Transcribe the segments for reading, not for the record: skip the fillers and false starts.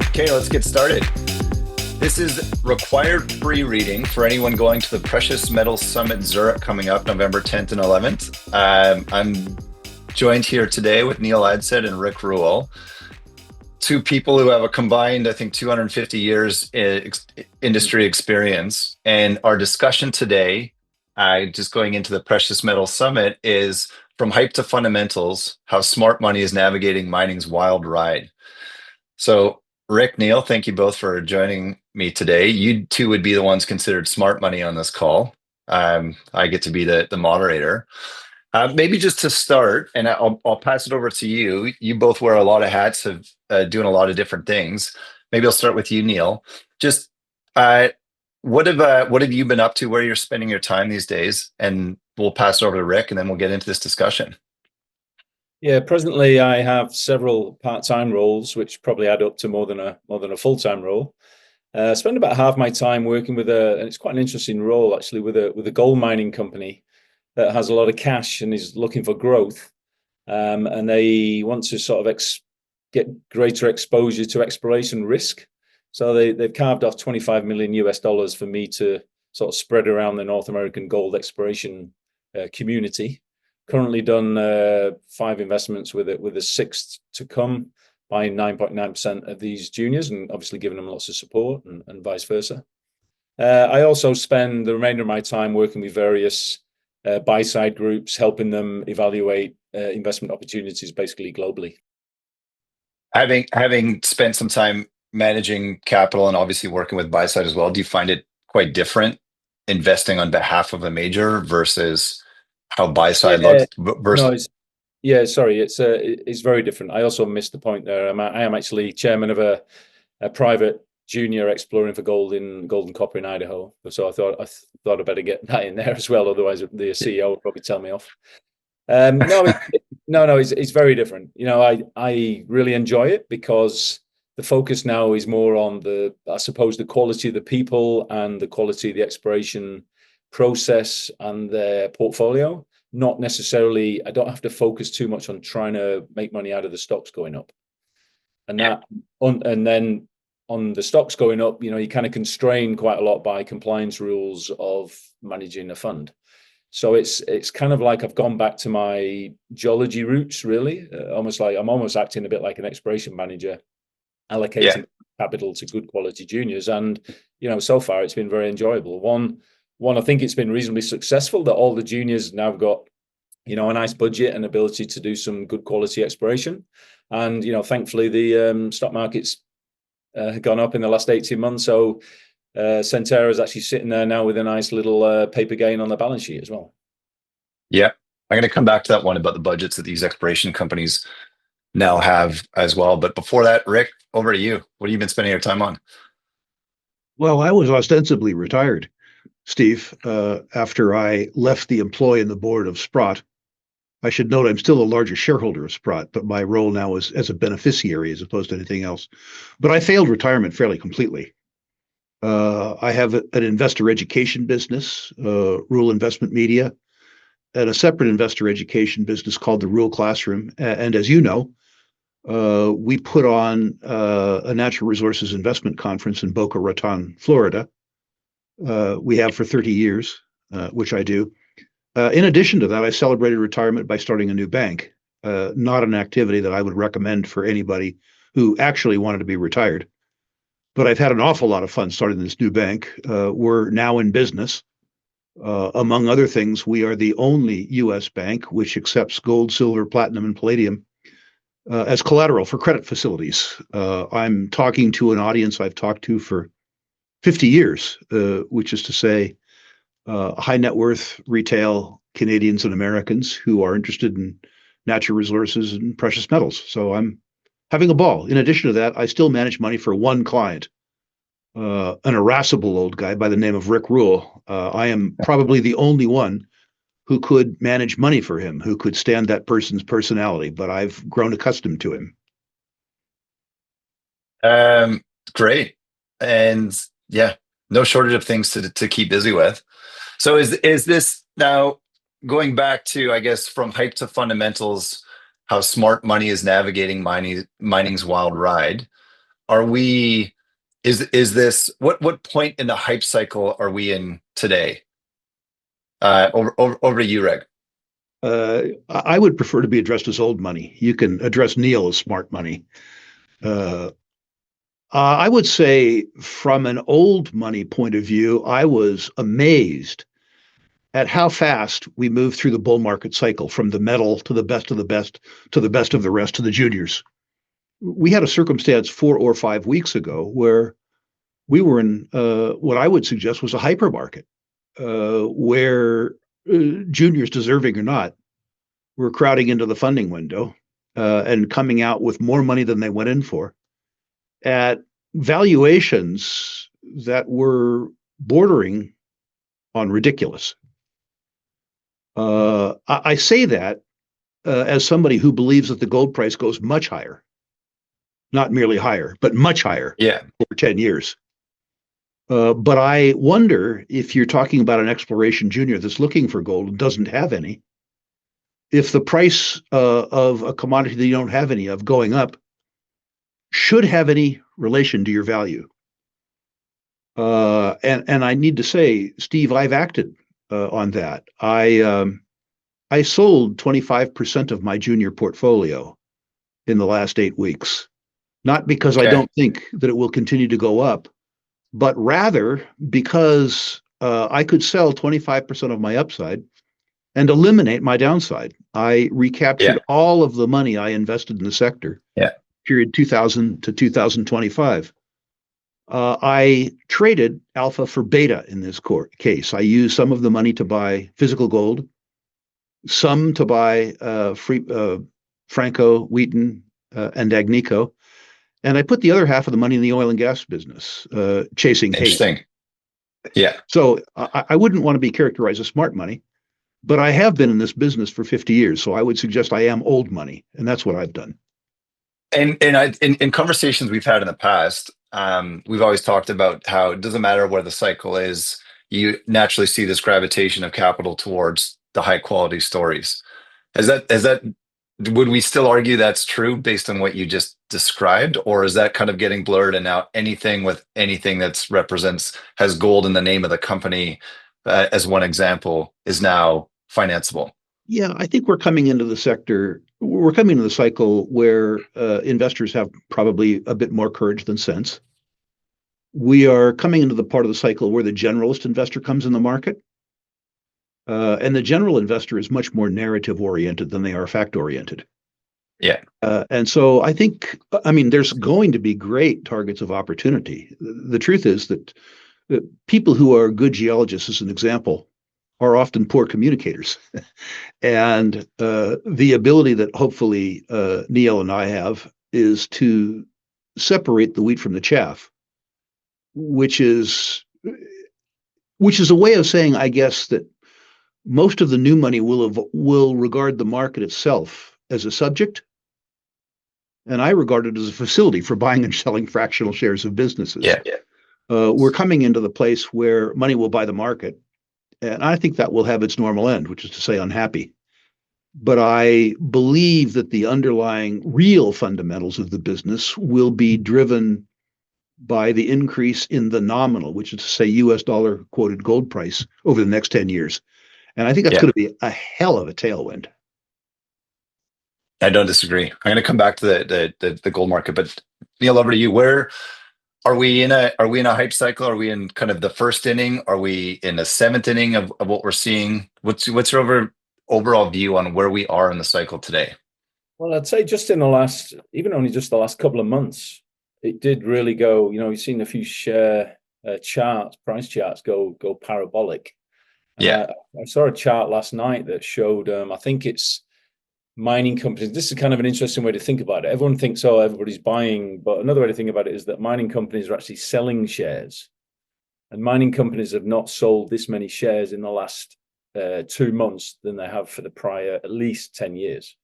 Okay, let's get started. This is required pre-reading for anyone going to the Precious Metals Summit Zurich coming up November 10th and 11th. I'm joined here today with Neil Adshead and Rick Ruel, two people who have a combined, I think, 250 years industry experience. And our discussion today, just going into the Precious Metals Summit, is from hype to fundamentals, how smart money is navigating mining's wild ride. So Rick, Neil, thank you both for joining me today. You two would be the ones considered smart money on this call. I get to be the moderator. Maybe just to start, and I'll pass it over to you. You both wear a lot of hats, of doing a lot of different things. Maybe I'll start with you, Neil. Just what have you been up to? Where you're spending your time these days? And we'll pass it over to Rick, and then we'll get into this discussion. Yeah, presently I have several part-time roles, which probably add up to more than a full-time role. I spend about half my time working with and it's quite an interesting role actually, with a gold mining company that has a lot of cash and is looking for growth, and they want to sort of get greater exposure to exploration risk. So they've carved off $25 million for me to sort of spread around the North American gold exploration community. Currently done 5 investments with a sixth to come, buying 9.9% of these juniors and obviously giving them lots of support and vice versa. I also spend the remainder of my time working with various buy-side groups, helping them evaluate investment opportunities basically globally. Having spent some time managing capital and obviously working with buy-side as well, do you find it quite different investing on behalf of a major versus how buy-side looks versus? No, sorry, it's very different. I also missed the point there. I am actually chairman of a private junior exploring for gold and copper in Idaho. So I thought I'd better get that in there as well. Otherwise, the CEO would probably tell me off. No, it's very different. You know, I really enjoy it because the focus now is more on the quality of the people and the quality of the exploration process and their portfolio. Not necessarily, I don't have to focus too much on trying to make money out of the stocks going up. And then on the stocks going up, you know, you kind of constrain quite a lot by compliance rules of managing a fund. So it's kind of like I've gone back to my geology roots, really. Almost like I'm almost acting a bit like an exploration manager, allocating capital to good quality juniors. And, you know, so far it's been very enjoyable. One, I think it's been reasonably successful that all the juniors now have got, you know, a nice budget and ability to do some good quality exploration. And, you know, thankfully the stock market's gone up in the last 18 months. So Centera is actually sitting there now with a nice little paper gain on the balance sheet as well. Yeah, I'm going to come back to that one about the budgets that these exploration companies now have as well. But before that, Rick, over to you. What have you been spending your time on? Well, I was ostensibly retired, Steve, after I left the employ in the board of Sprott. I should note I'm still a larger shareholder of Sprott, but my role now is as a beneficiary as opposed to anything else. But I failed retirement fairly completely. I have an investor education business, Ruel Investment Media, and a separate investor education business called the Ruel Classroom. And as you know, we put on a natural resources investment conference in Boca Raton, Florida. We have for 30 years, which I do. In addition to that, I celebrated retirement by starting a new bank, not an activity that I would recommend for anybody who actually wanted to be retired. But I've had an awful lot of fun starting this new bank. We're now in business. Among other things, we are the only U.S. bank which accepts gold, silver, platinum, and palladium as collateral for credit facilities. I'm talking to an audience I've talked to for 50 years, which is to say high net worth retail Canadians and Americans who are interested in natural resources and precious metals. So I'm having a ball. In addition to that, I still manage money for one client, an irascible old guy by the name of Rick Ruel. I am probably the only one who could manage money for him, who could stand that person's personality, but I've grown accustomed to him. Great. And yeah, no shortage of things to keep busy with. So is this now going back to, I guess, from hype to fundamentals, how smart money is navigating mining's wild ride? Are we? Is this what point in the hype cycle are we in today? Over to you, Reg. I would prefer to be addressed as old money. You can address Neil as smart money. I would say, from an old money point of view, I was amazed at how fast we moved through the bull market cycle, from the metal to the best of the best to the best of the rest to the juniors. We had a circumstance 4 or 5 weeks ago where we were in what I would suggest was a hypermarket, where juniors, deserving or not, were crowding into the funding window and coming out with more money than they went in for, at valuations that were bordering on ridiculous. I say that as somebody who believes that the gold price goes much higher, not merely higher, but much higher over 10 years. But I wonder, if you're talking about an exploration junior that's looking for gold and doesn't have any, if the price of a commodity that you don't have any of going up should have any relation to your value. And I need to say, Steve, I've acted on that. I sold 25% of my junior portfolio in the last 8 weeks, not because I don't think that it will continue to go up, but rather because I could sell 25% of my upside and eliminate my downside. I recaptured all of the money I invested in the sector, period 2000 to 2025. I traded alpha for beta in this case. I used some of the money to buy physical gold, some to buy Franco, Wheaton, and Agnico, and I put the other half of the money in the oil and gas business, chasing hate. Interesting. Yeah. So I wouldn't want to be characterized as smart money, but I have been in this business for 50 years. So I would suggest I am old money, and that's what I've done. And in conversations we've had in the past, we've always talked about how it doesn't matter where the cycle is, you naturally see this gravitation of capital towards the high quality stories. Would we still argue that's true based on what you just described, or is that kind of getting blurred, and now anything that has gold in the name of the company, as one example, is now financeable? Yeah, I think we're coming into the cycle where investors have probably a bit more courage than sense. We are coming into the part of the cycle where the generalist investor comes in the market. And the general investor is much more narrative oriented than they are fact oriented. Yeah. And so I think, there's going to be great targets of opportunity. The truth is that people who are good geologists, as an example, are often poor communicators. And the ability that hopefully Neil and I have is to separate the wheat from the chaff, which is a way of saying, I guess, that most of the new money will regard the market itself as a subject, and I regard it as a facility for buying and selling fractional shares of businesses. We're coming into the place where money will buy the market, and I think that will have its normal end, which is to say unhappy. But I believe that the underlying real fundamentals of the business will be driven by the increase in the nominal, which is to say US dollar quoted gold price, over the next 10 years. And I think that's going to be a hell of a tailwind. I don't disagree. I'm going to come back to the gold market, but Neil, over to you. Where are we in a hype cycle? Are we in kind of the first inning? Are we in the seventh inning of what we're seeing? What's your overall view on where we are in the cycle today? Well, I'd say just in the last couple of months, it did really go. We've seen a few share price charts go parabolic. I saw a chart last night that showed, I think it's mining companies. This is kind of an interesting way to think about it. Everyone thinks, everybody's buying, but another way to think about it is that mining companies are actually selling shares. And mining companies have not sold this many shares in the last 2 months than they have for the prior at least 10 years.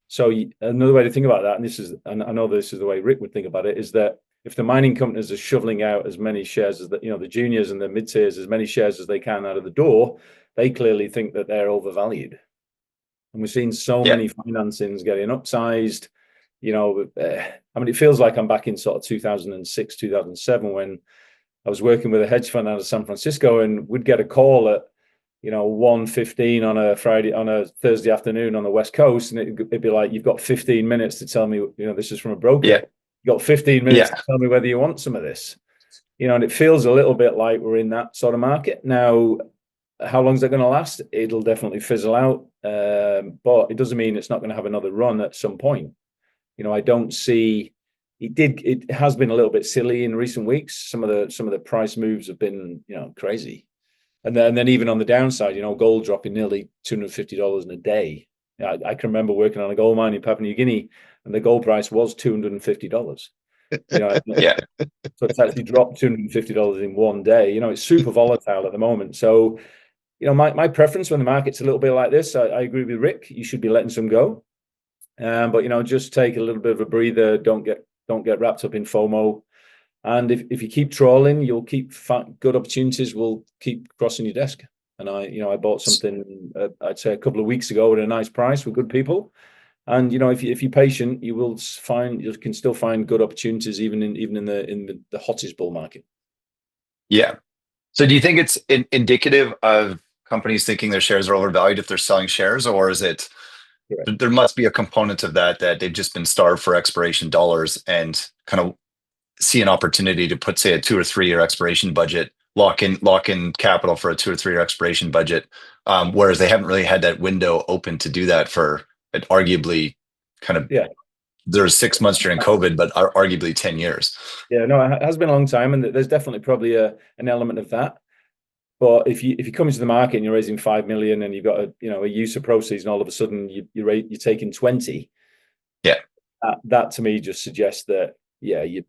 So another way to think about that, and I know this is the way Rick would think about it, is that if the mining companies are shoveling out as many shares as the juniors and the mid-tiers, as many shares as they can out of the door, they clearly think that they're overvalued. And we've seen so many financings getting upsized. it feels like I'm back in sort of 2006, 2007 when I was working with a hedge fund out of San Francisco, and we'd get a call at 1:15 on a Thursday afternoon on the West Coast, and it'd be like, you've got 15 minutes to tell me, this is from a broker. Yeah. You've got 15 minutes to tell me whether you want some of this. And it feels a little bit like we're in that sort of market now. How long is that going to last? It'll definitely fizzle out, but it doesn't mean it's not going to have another run at some point. I don't see it has been a little bit silly in recent weeks. Some of the price moves have been crazy, and then even on the downside, gold dropping nearly $250 in a day. I can remember working on a gold mine in Papua New Guinea, and the gold price was $250. Yeah. So it's actually dropped $250 in one day. It's super volatile at the moment. So, my preference when the market's a little bit like this, I agree with Rick. You should be letting some go, but just take a little bit of a breather. Don't get wrapped up in FOMO. And if you keep trawling, you'll keep good opportunities will keep crossing your desk. And I bought something I'd say a couple of weeks ago at a nice price with good people. And if you're patient, you can still find good opportunities even in the hottest bull market. Yeah. So do you think it's indicative of companies thinking their shares are overvalued if they're selling shares, or is it? Correct. There must be a component of that they've just been starved for expiration dollars and kind of see an opportunity to put, say, a 2 or 3 year expiration budget, lock in capital for a 2 or 3 year expiration budget, whereas they haven't really had that window open to do that for arguably there's 6 months during COVID, but arguably 10 years. Yeah, no, it has been a long time, and there's definitely probably an element of that. But if you come into the market and you're raising 5 million and you've got a use of proceeds, and all of a sudden you're taking 20, that to me just suggests that you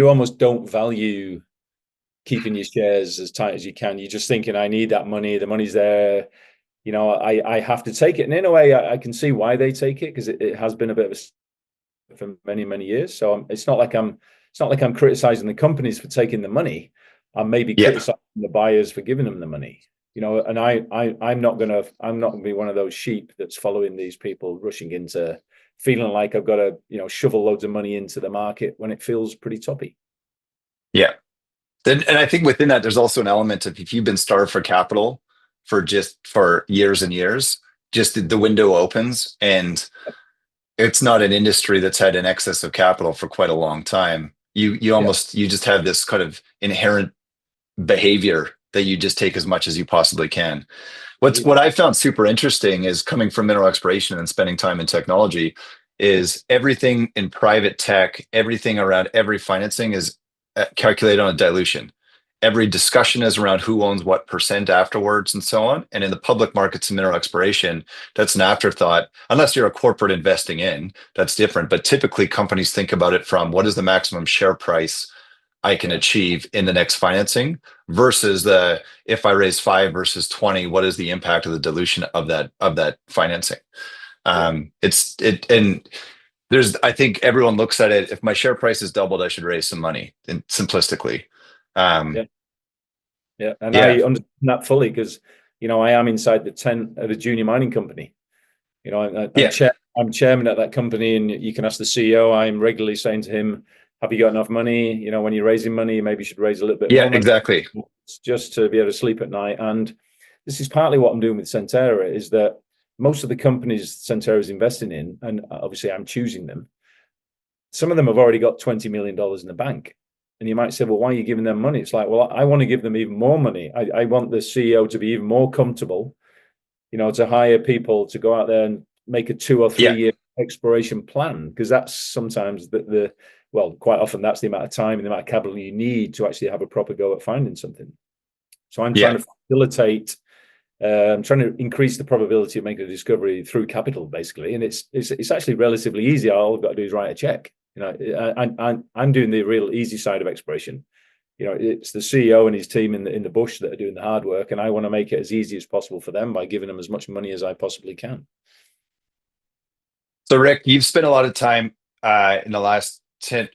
almost don't value keeping your shares as tight as you can. You're just thinking, I need that money. The money's there. I have to take it. And in a way, I can see why they take it, because it has been a bit of a for many, many years. So it's not like I'm criticizing the companies for taking the money. I'm maybe criticizing the buyers for giving them the money. And I'm not gonna be one of those sheep that's following these people rushing into feeling like I've got to shovel loads of money into the market when it feels pretty toppy. Yeah. And I think within that, there's also an element of, if you've been starved for capital for years and years, just the window opens, and it's not an industry that's had an excess of capital for quite a long time. You just have this kind of inherent behavior that you just take as much as you possibly can. What I found super interesting is, coming from mineral exploration and spending time in technology, is everything in private tech, everything around every financing is calculated on a dilution. Every discussion is around who owns what percent afterwards and so on. And in the public markets and mineral exploration, that's an afterthought. Unless you're a corporate investing in, that's different. But typically companies think about it from, what is the maximum share price I can achieve in the next financing, versus if I raise 5 versus 20, what is the impact of the dilution of that financing? I think everyone looks at it, if my share price is doubled, I should raise some money, simplistically. And I understand that fully, because I am inside the tent of a junior mining company. I'm chairman at that company, and you can ask the CEO. I'm regularly saying to him, have you got enough money? When you're raising money, maybe you should raise a little bit more money. Exactly. Just to be able to sleep at night. And this is partly what I'm doing with Centera, is that most of the companies Centera is investing in, and obviously I'm choosing them, some of them have already got $20 million in the bank. And you might say, well, why are you giving them money? It's like, well, I want to give them even more money. I want the CEO to be even more comfortable, to hire people to go out there and make a 2 or 3 year exploration plan, because that's sometimes quite often that's the amount of time and the amount of capital you need to actually have a proper go at finding something. So I'm trying to facilitate, I'm trying to increase the probability of making a discovery through capital, basically. And it's actually relatively easy. All I've got to do is write a check. I'm doing the real easy side of exploration. It's the CEO and his team in the bush that are doing the hard work, and I want to make it as easy as possible for them by giving them as much money as I possibly can. So Rick, you've spent a lot of time in the last 10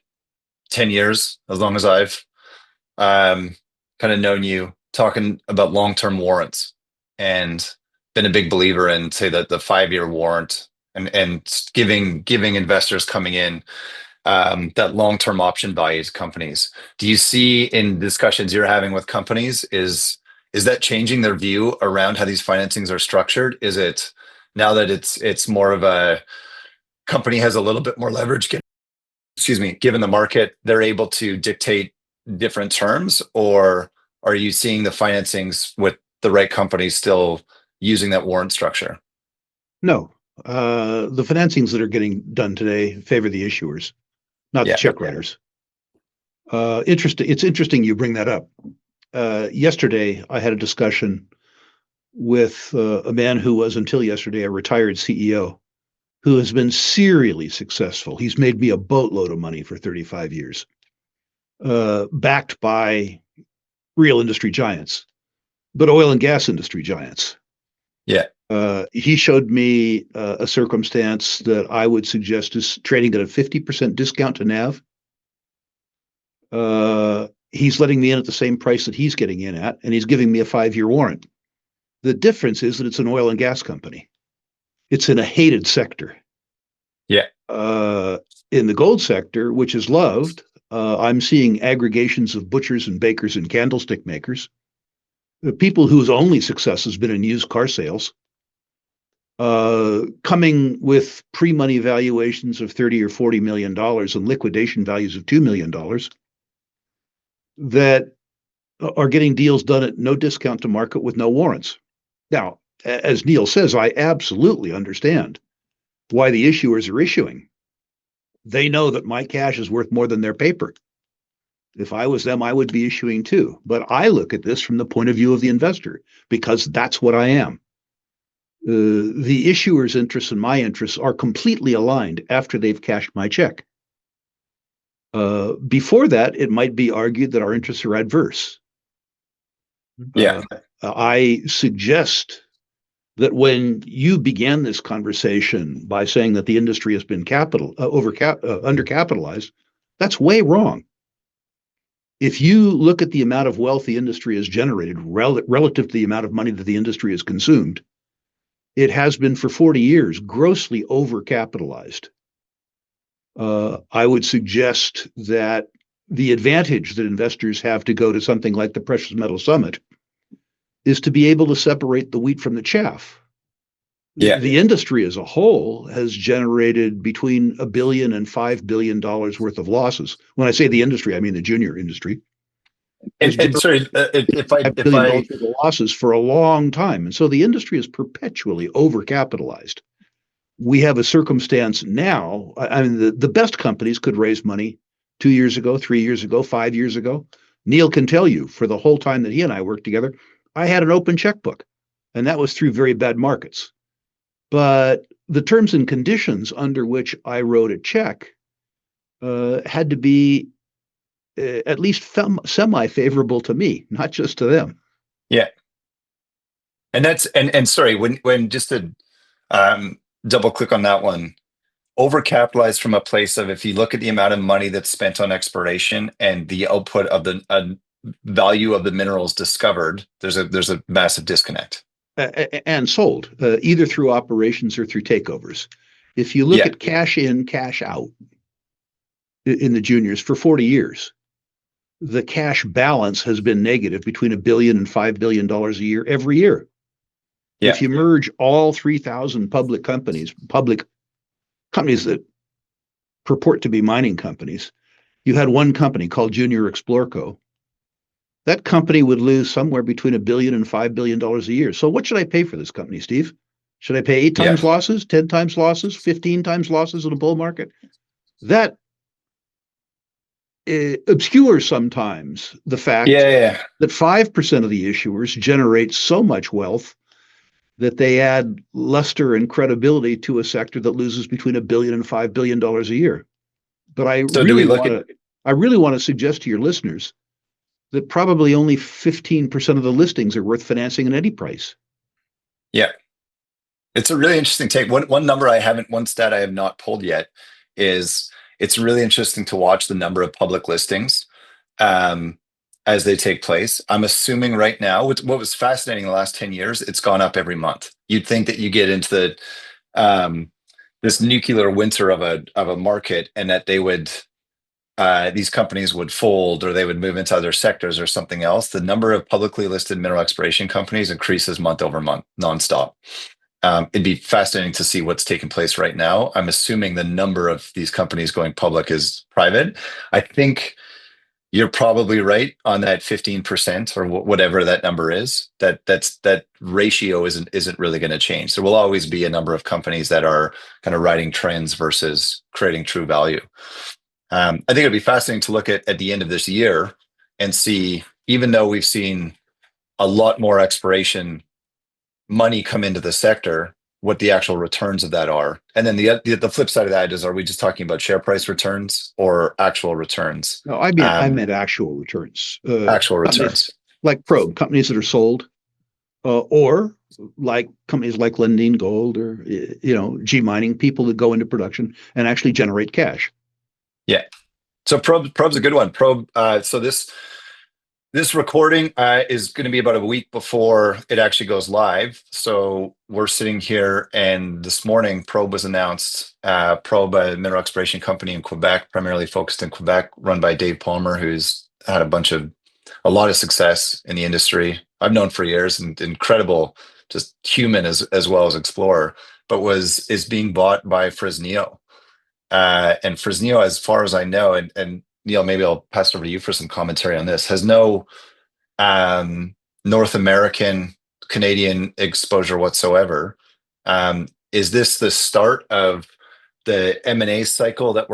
years, as long as I've kind of known you, talking about long-term warrants, and been a big believer in, say, that the 5 year warrant and giving investors coming in that long-term option value to companies. Do you see in discussions you're having with companies, is that changing their view around how these financings are structured? Is it now that it's more of a company has a little bit more leverage, given the market, they're able to dictate different terms, or are you seeing the financings with the right companies still using that warrant structure? No, the financings that are getting done today favor the issuers, not the Yeah. check writers. Interesting. It's interesting you bring that up. Yesterday, I had a discussion with a man who was until yesterday a retired CEO who has been serially successful. He's made me a boatload of money for 35 years, backed by real industry giants, but oil and gas industry giants. Yeah. He showed me a circumstance that I would suggest is trading at a 50% discount to NAV. He's letting me in at the same price that he's getting in at, and he's giving me a 5-year warrant. The difference is that it's an oil and gas company. It's in a hated sector. Yeah. In the gold sector, which is loved, I'm seeing aggregations of butchers and bakers and candlestick makers, people whose only success has been in used car sales, coming with pre-money valuations of $30 or $40 million and liquidation values of $2 million that are getting deals done at no discount to market with no warrants. Now, as Neil says, I absolutely understand why the issuers are issuing. They know that my cash is worth more than their paper. If I was them, I would be issuing too. But I look at this from the point of view of the investor, because that's what I am. The issuer's interests and my interests are completely aligned after they've cashed my check. Before that, it might be argued that our interests are adverse. Yeah. I suggest that when you began this conversation by saying that the industry has been undercapitalized, that's way wrong. If you look at the amount of wealth the industry has generated relative to the amount of money that the industry has consumed, it has been for 40 years grossly overcapitalized. I would suggest that the advantage that investors have to go to something like the Precious Metals Summit is to be able to separate the wheat from the chaff. Yeah. The industry as a whole has generated between $1 billion and $5 billion worth of losses. When I say the industry, I mean the junior industry. And sorry, if I $5 billion worth of losses for a long time. And so the industry is perpetually overcapitalized. We have a circumstance now. I mean, the best companies could raise money 2 years ago, 3 years ago, 5 years ago. Neil can tell you, for the whole time that he and I worked together, I had an open checkbook, and that was through very bad markets. But the terms and conditions under which I wrote a check had to be at least semi-favorable to me, not just to them. Yeah. And that's and sorry, when just to double click on that one, overcapitalized from a place of, if you look at the amount of money that's spent on exploration and the output of the value of the minerals discovered, there's a massive disconnect. And sold, either through operations or through takeovers. If you look at cash in, cash out in the juniors for 40 years, the cash balance has been negative between $1 billion and $5 billion a year every year. Yeah. If you merge all 3,000 public companies that purport to be mining companies, you had one company called Junior Explorco. That company would lose somewhere between $1 billion and $5 billion a year. So what should I pay for this company, Steve? Should I pay 8 times losses, 10 times losses, 15 times losses in a bull market? That obscures sometimes the fact that 5% of the issuers generate so much wealth that they add luster and credibility to a sector that loses between $1 billion and $5 billion a year. But I really want to suggest to your listeners that probably only 15% of the listings are worth financing at any price. Yeah. It's a really interesting take. One stat I have not pulled yet is it's really interesting to watch the number of public listings as they take place. I'm assuming right now, what was fascinating in the last 10 years, it's gone up every month. You'd think that you get into this nuclear winter of a market, and that they would these companies would fold or they would move into other sectors or something else, the number of publicly listed mineral exploration companies increases month over month, nonstop. It'd be fascinating to see what's taking place right now. I'm assuming the number of these companies going public is private. I think you're probably right on that 15% or whatever that number is. That ratio isn't really going to change. There will always be a number of companies that are kind of riding trends versus creating true value. I think it'd be fascinating to look at the end of this year and see, even though we've seen a lot more exploration money come into the sector, what the actual returns of that are. And then the flip side of that is, are we just talking about share price returns or actual returns? No, I meant actual returns. Actual returns. Like probe companies that are sold, or like companies like Lundin Gold or G Mining, people that go into production and actually generate cash. Yeah. So probe's a good one. Probe. So this recording is going to be about a week before it actually goes live. So we're sitting here, and this morning Probe was announced. Probe, a mineral exploration company in Quebec, primarily focused in Quebec, run by Dave Palmer, who's had a lot of success in the industry. I've known for years, and incredible, just human as well as explorer, but is being bought by Fresnillo. And Fresnillo, as far as I know, and Neil, maybe I'll pass it over to you for some commentary on this, has no North American, Canadian exposure whatsoever. Is this the start of the M&A cycle that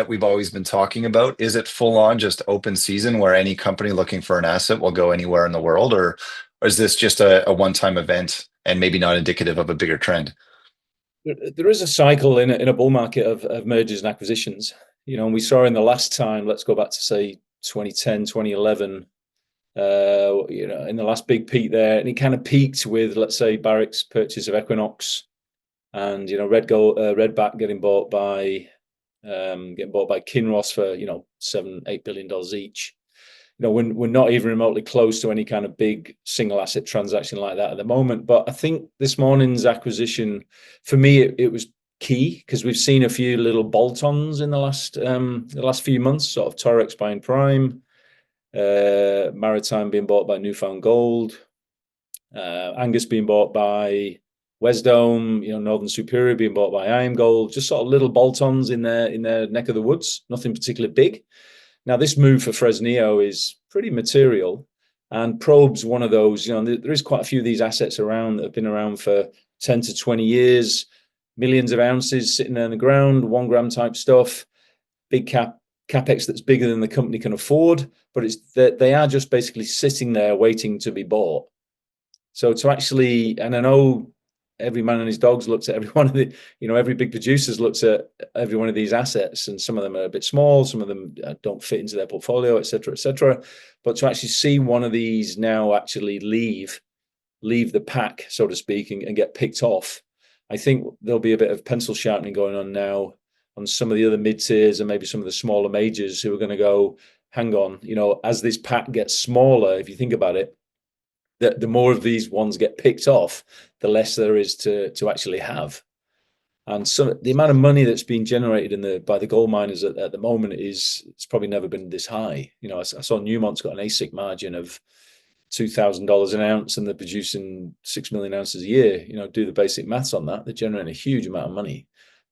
we've always been talking about? Is it full on just open season where any company looking for an asset will go anywhere in the world, or is this just a one-time event and maybe not indicative of a bigger trend? There is a cycle in a bull market of mergers and acquisitions, and we saw in the last time, let's go back to say 2010, 2011, in the last big peak there, and it kind of peaked with, let's say, Barrick's purchase of Equinox, and Redback getting bought by Kinross for $7-8 billion each. We're not even remotely close to any kind of big single asset transaction like that at the moment. But I think this morning's acquisition, for me, it was key, because we've seen a few little bolt-ons in the last few months, sort of Torex buying Prime, Maritime being bought by Newfound Gold, Angus being bought by Wesdome, Northern Superior being bought by IAMGOLD, just sort of little bolt-ons in their neck of the woods, nothing particularly big. Now, this move for Fresnillo is pretty material, and Probe's one of those. There is quite a few of these assets around that have been around for 10 to 20 years, millions of ounces sitting there in the ground, 1 gram type stuff, big capex that's bigger than the company can afford, but they are just basically sitting there waiting to be bought. So to actually, and I know every man and his dogs looks at every one of the, every big producer's looks at every one of these assets, and some of them are a bit small, some of them don't fit into their portfolio, et cetera. But to actually see one of these now actually leave the pack, so to speak, and get picked off, I think there'll be a bit of pencil sharpening going on now on some of the other mid-tiers and maybe some of the smaller majors who are going to go, hang on, as this pack gets smaller, if you think about it, the more of these ones get picked off, the less there is to actually have. And so the amount of money that's being generated by the gold miners at the moment it's probably never been this high. I saw Newmont's got an AISC margin of $2,000 an ounce, and they're producing 6 million ounces a year. Do the basic maths on that. They're generating a huge amount of money,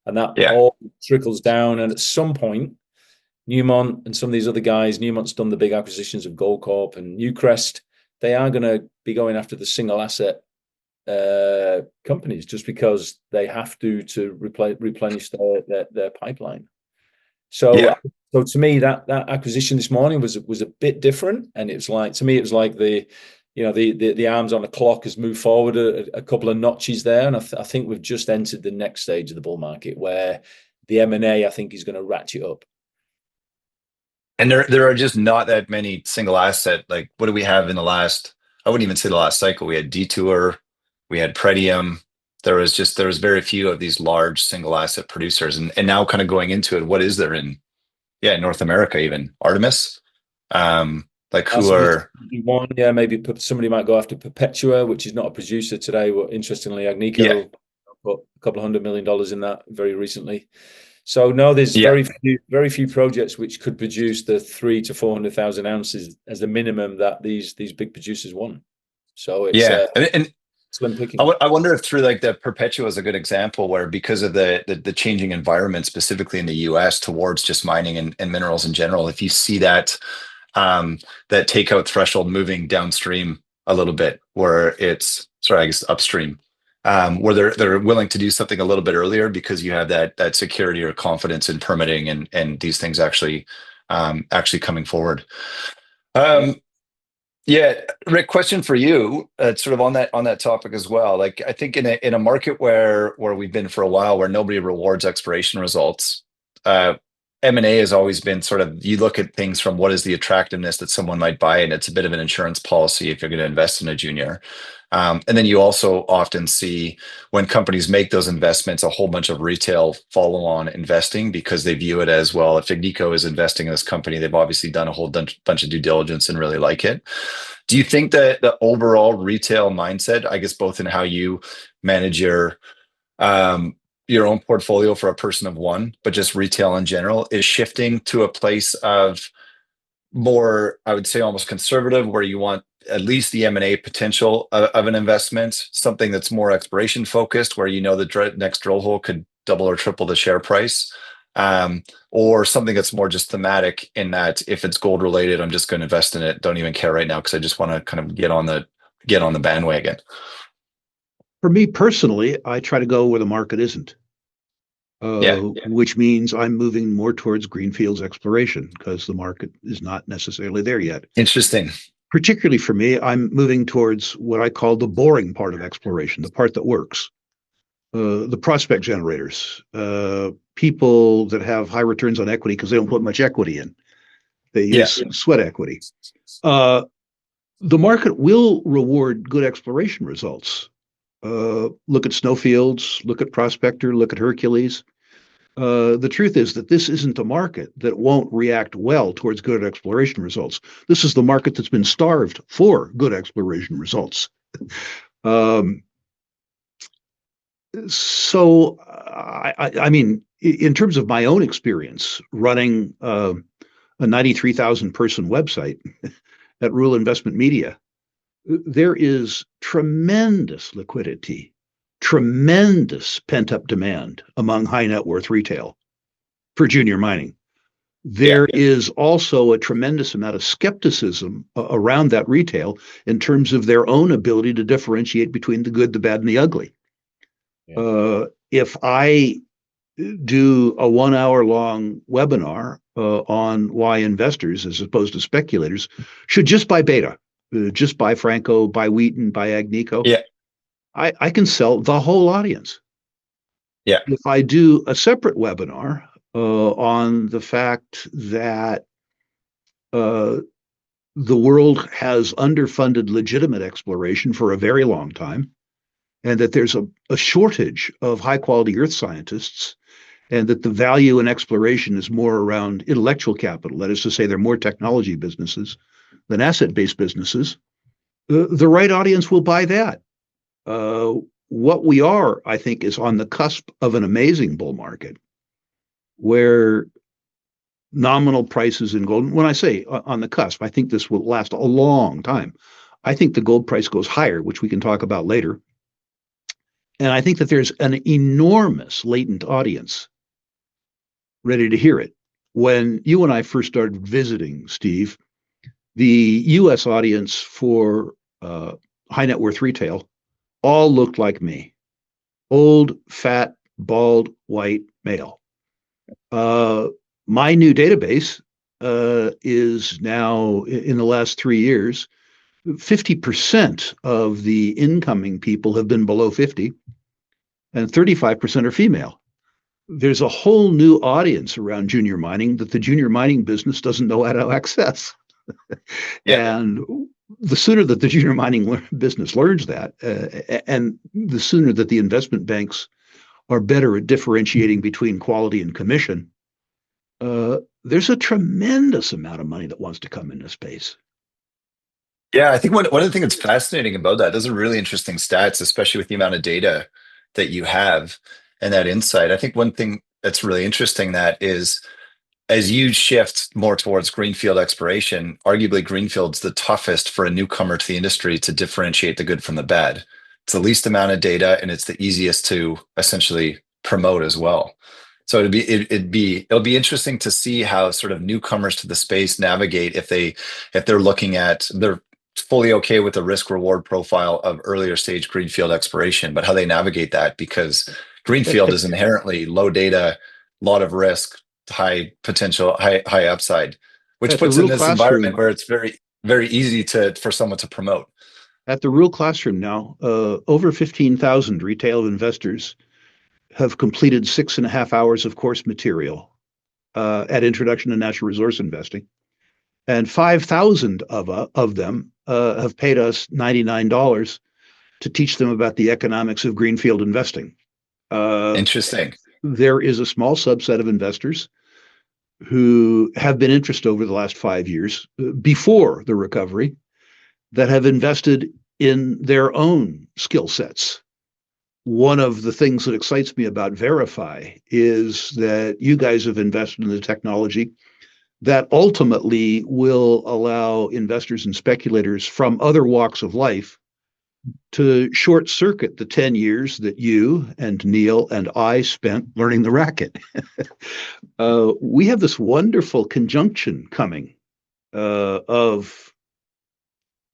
and that all trickles down. And at some point, Newmont and some of these other guys, Newmont's done the big acquisitions of Goldcorp and Newcrest. They are going to be going after the single asset companies just because they have to replenish their pipeline. So to me, that acquisition this morning was a bit different, and it's like, to me, it was like the arms on the clock has moved forward a couple of notches there, and I think we've just entered the next stage of the bull market where the M&A, I think, is going to ratchet up. And there are just not that many single asset. Like, what do we have in the last? I wouldn't even say the last cycle. We had Detour, we had Pretium. There was very few of these large single asset producers, and now kind of going into it, what is there in North America, even Artemis? Like, who are one? Yeah, maybe somebody might go after Perpetua, which is not a producer today. But interestingly, Agnico put a couple of $100 million in that very recently. So no, there's Yeah. very few projects which could produce the 300,000 to 400,000 ounces as the minimum that these big producers want. So it's and slim picking. I wonder if through like the Perpetua is a good example where because of the changing environment, specifically in the US towards just mining and minerals in general, if you see that that takeout threshold moving downstream a little bit, where it's I guess upstream, where they're willing to do something a little bit earlier because you have that security or confidence in permitting and these things actually coming forward. Yeah, Rick, question for you, sort of on that topic as well. Like, I think in a market where we've been for a while, where nobody rewards exploration results, M&A has always been sort of, you look at things from what is the attractiveness that someone might buy, and it's a bit of an insurance policy if you're going to invest in a junior. And then you also often see when companies make those investments, a whole bunch of retail follow-on investing because they view it as, well, if Agnico is investing in this company, they've obviously done a whole bunch of due diligence and really like it. Do you think that the overall retail mindset, I guess, both in how you manage your own portfolio for a person of one, but just retail in general, is shifting to a place of more, I would say, almost conservative, where you want at least the M&A potential of an investment, something that's more exploration focused, where the next drill hole could double or triple the share price, or something that's more just thematic in that if it's gold related, I'm just going to invest in it, don't even care right now because I just want to kind of get on the bandwagon. For me personally, I try to go where the market isn't. Which means I'm moving more towards greenfields exploration because the market is not necessarily there yet. Interesting. Particularly for me, I'm moving towards what I call the boring part of exploration, the part that works. The prospect generators, people that have high returns on equity because they don't put much equity in. They use sweat equity. The market will reward good exploration results. Look at Snowfields, look at Prospector, look at Hercules. The truth is that this isn't a market that won't react well towards good exploration results. This is the market that's been starved for good exploration results. So, I mean, in terms of my own experience running a 93,000 person website at Rule Investment Media, there is tremendous liquidity, tremendous pent-up demand among high net worth retail for junior mining. There is also a tremendous amount of skepticism around that retail in terms of their own ability to differentiate between the good, the bad, and the ugly. If I do a 1 hour long webinar on why investors, as opposed to speculators, should just buy Beta, just buy Franco, buy Wheaton, buy Agnico, I can sell the whole audience. If I do a separate webinar on the fact that the world has underfunded legitimate exploration for a very long time, and that there's a shortage of high quality earth scientists, and that the value in exploration is more around intellectual capital, that is to say, they're more technology businesses than asset-based businesses, the right audience will buy that. What we are, I think, is on the cusp of an amazing bull market where nominal prices in gold, when I say on the cusp, I think this will last a long time. I think the gold price goes higher, which we can talk about later. And I think that there's an enormous latent audience ready to hear it. When you and I first started visiting, Steve, the US audience for high net worth retail all looked like me. Old, fat, bald, white male. My new database is now, in the last 3 years, 50% of the incoming people have been below 50, and 35% are female. There's a whole new audience around junior mining that the junior mining business doesn't know how to access. And the sooner that the junior mining business learns that, and the sooner that the investment banks are better at differentiating between quality and commission, there's a tremendous amount of money that wants to come into space. Yeah, I think one of the things that's fascinating about that, those are really interesting stats, especially with the amount of data that you have and that insight. I think one thing that's really interesting that is as you shift more towards greenfield exploration, arguably greenfield's the toughest for a newcomer to the industry to differentiate the good from the bad. It's the least amount of data and it's the easiest to essentially promote as well. So it'll be interesting to see how sort of newcomers to the space navigate if they're fully okay with the risk reward profile of earlier stage greenfield exploration, but how they navigate that, because greenfield is inherently low data, lot of risk, high potential, high upside, which puts in this environment where it's very, very easy for someone to promote. At the Rural Classroom now, over 15,000 retail investors have completed 6.5 hours of course material at Introduction to Natural Resource Investing. And 5,000 of them have paid us $99 to teach them about the economics of greenfield investing. Interesting. There is a small subset of investors who have been interested over the last 5 years before the recovery that have invested in their own skill sets. One of the things that excites me about Verify is that you guys have invested in the technology that ultimately will allow investors and speculators from other walks of life to short circuit the 10 years that you and Neil and I spent learning the racket. We have this wonderful conjunction coming of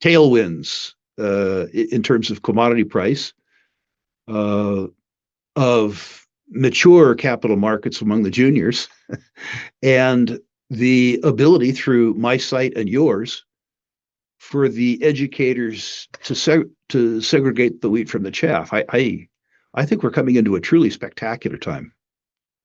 tailwinds in terms of commodity price, of mature capital markets among the juniors, and the ability through my site and yours for the educators to segregate the wheat from the chaff. I think we're coming into a truly spectacular time.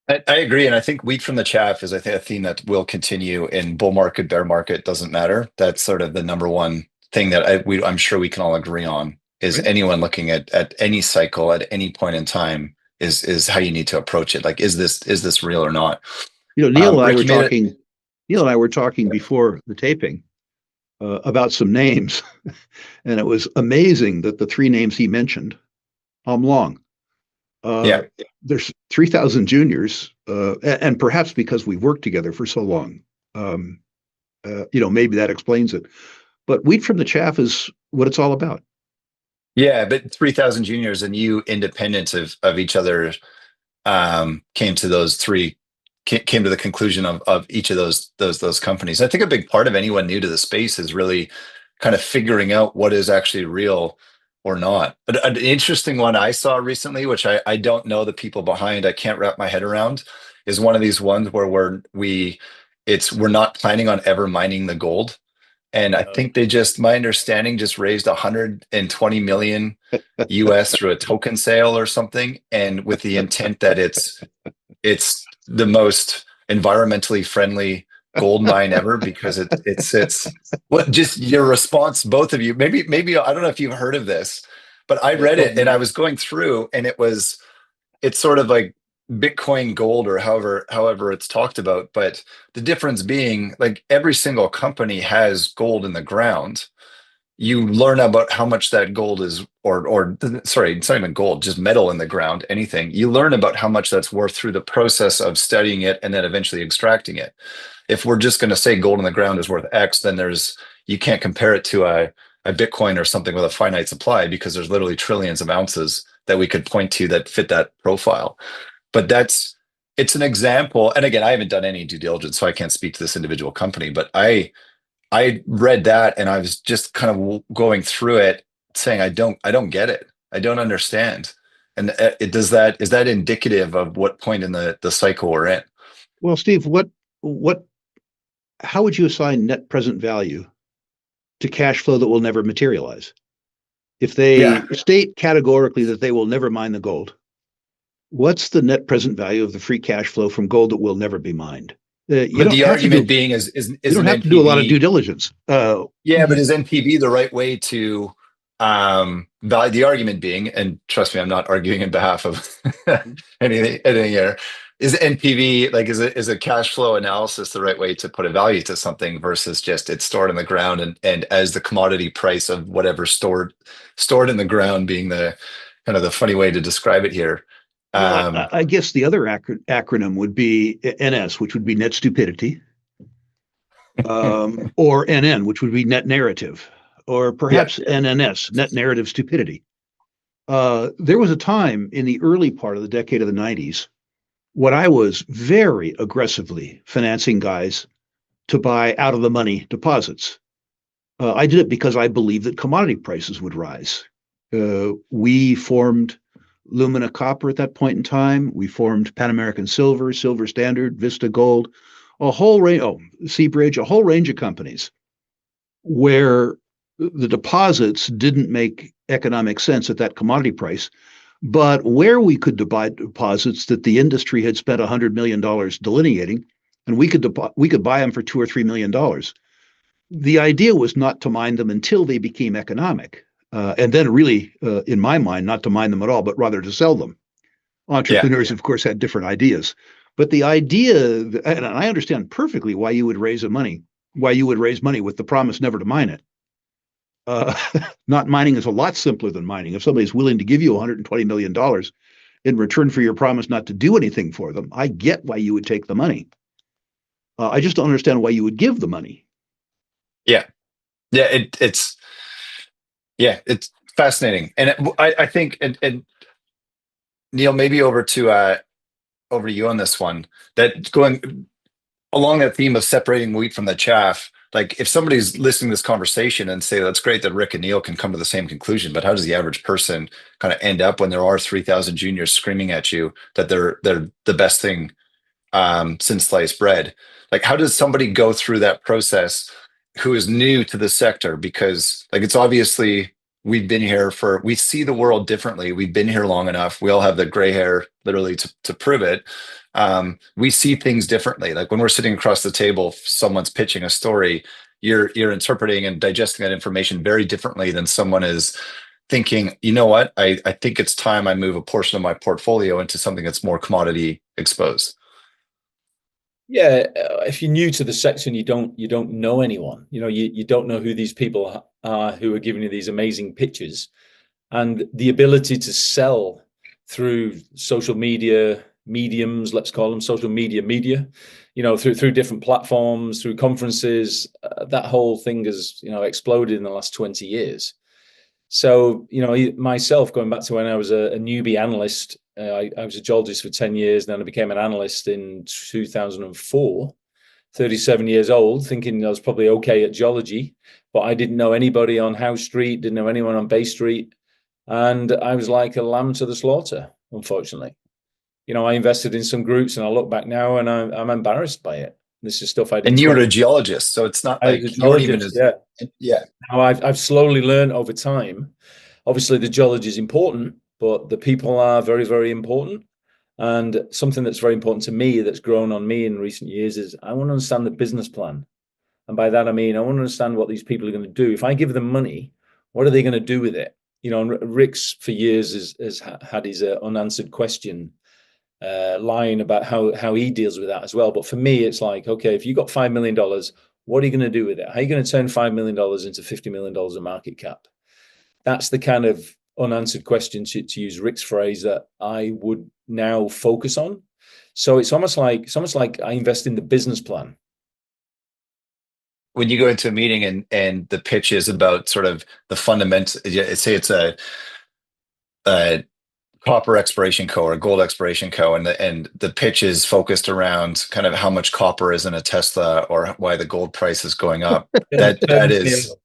I agree, and I think wheat from the chaff is, I think, a theme that will continue in bull market, bear market, doesn't matter. That's sort of the number one thing that I'm sure we can all agree on. Is right. Anyone looking at any cycle at any point in time is how you need to approach it. Like, is this real or not? You know, Neil and I were talking before the taping about some names, and it was amazing that the three names he mentioned, long. There's 3,000 juniors, and perhaps because we've worked together for so long, maybe that explains it. But wheat from the chaff is what it's all about. Yeah, but 3,000 juniors and you, independent of each other, came to the conclusion of each of those companies. I think a big part of anyone new to the space is really kind of figuring out what is actually real or not. But an interesting one I saw recently, which I don't know the people behind, I can't wrap my head around, is one of these ones where we're not planning on ever mining the gold. And I think my understanding, just raised 120 million US through a token sale or something, and with the intent that it's the most environmentally friendly gold mine ever, because it sits. What, just your response, both of you? Maybe I don't know if you've heard of this, but I read it and I was going through, and it's sort of like Bitcoin gold, or however it's talked about, but the difference being, like, every single company has gold in the ground. You learn about how much that gold is, or sorry, it's not even gold, just metal in the ground, anything. You learn about how much that's worth through the process of studying it and then eventually extracting it. If we're just going to say gold in the ground is worth X, then you can't compare it to a Bitcoin or something with a finite supply, because there's literally trillions of ounces that we could point to that fit that profile. But it's an example. And again, I haven't done any due diligence, so I can't speak to this individual company, but I read that and I was just kind of going through it saying, I don't get it. I don't understand. And is that indicative of what point in the cycle we're in? Well, Steve, how would you assign net present value to cash flow that will never materialize? If they state categorically that they will never mine the gold, what's the net present value of the free cash flow from gold that will never be mined? But the argument being is you don't have to do a lot of due diligence. But is NPV the right way to value? The argument being, and trust me, I'm not arguing in behalf of anything here. Is NPV, like, is a cash flow analysis the right way to put a value to something versus just it's stored in the ground and as the commodity price of whatever stored in the ground being the kind of the funny way to describe it here. Well, I guess the other acronym would be NS, which would be net stupidity, or NN, which would be net narrative, or perhaps NNS, net narrative stupidity. There was a time in the early part of the decade of the 90s when I was very aggressively financing guys to buy out of the money deposits. I did it because I believed that commodity prices would rise. We formed Lumina Copper at that point in time. We formed Pan American Silver, Silver Standard, Vista Gold, a whole range, Seabridge, a whole range of companies where the deposits didn't make economic sense at that commodity price, but where we could buy deposits that the industry had spent $100 million delineating, and we could buy them for $2 or $3 million. The idea was not to mine them until they became economic. And then really, in my mind, not to mine them at all, but rather to sell them. Entrepreneurs, of course, had different ideas. But the idea, and I understand perfectly why you would raise money with the promise never to mine it. Not mining is a lot simpler than mining. If somebody's willing to give you $120 million in return for your promise not to do anything for them, I get why you would take the money. I just don't understand why you would give the money. It's fascinating, and I think, and Neil, maybe over to you on this one. That going along that theme of separating wheat from the chaff. Like, if somebody's listening to this conversation and say, that's great that Rick and Neil can come to the same conclusion, but how does the average person kind of end up when there are 3,000 juniors screaming at you that they're the best thing since sliced bread? Like, how does somebody go through that process who is new to the sector? Because, like, it's obviously, we see the world differently. We've been here long enough. We all have the gray hair literally to prove it. We see things differently. Like, when we're sitting across the table, if someone's pitching a story, you're interpreting and digesting that information very differently than someone is thinking, you know what, I think it's time I move a portion of my portfolio into something that's more commodity exposed. Yeah, if you're new to the sector and you don't know anyone, you don't know who these people are who are giving you these amazing pitches, and the ability to sell through social media mediums, let's call them social media, through different platforms, through conferences, that whole thing has exploded in the last 20 years. So, myself, going back to when I was a newbie analyst, I was a geologist for 10 years, then I became an analyst in 2004, 37 years old, thinking I was probably okay at geology, but I didn't know anybody on Howe Street, didn't know anyone on Bay Street, and I was like a lamb to the slaughter, unfortunately. I invested in some groups, and I look back now and I'm embarrassed by it. This is stuff I did. And you were a geologist, so it's not like you weren't even as... Yeah. Now I've slowly learned over time. Obviously, the geology is important, but the people are very, very important. And something that's very important to me, that's grown on me in recent years, is I want to understand the business plan. And by that, I mean, I want to understand what these people are going to do. If I give them money, what are they going to do with it? And Rick's for years has had his unanswered question line about how he deals with that as well. But for me, it's like, okay, if you got $5 million, what are you going to do with it? How are you going to turn $5 million into $50 million of market cap? That's the kind of unanswered question, to use Rick's phrase, that I would now focus on. So it's almost like I invest in the business plan. When you go into a meeting and the pitch is about sort of the fundamentals, say it's a copper exploration co or a gold exploration co, and the pitch is focused around kind of how much copper is in a Tesla or why the gold price is going up. that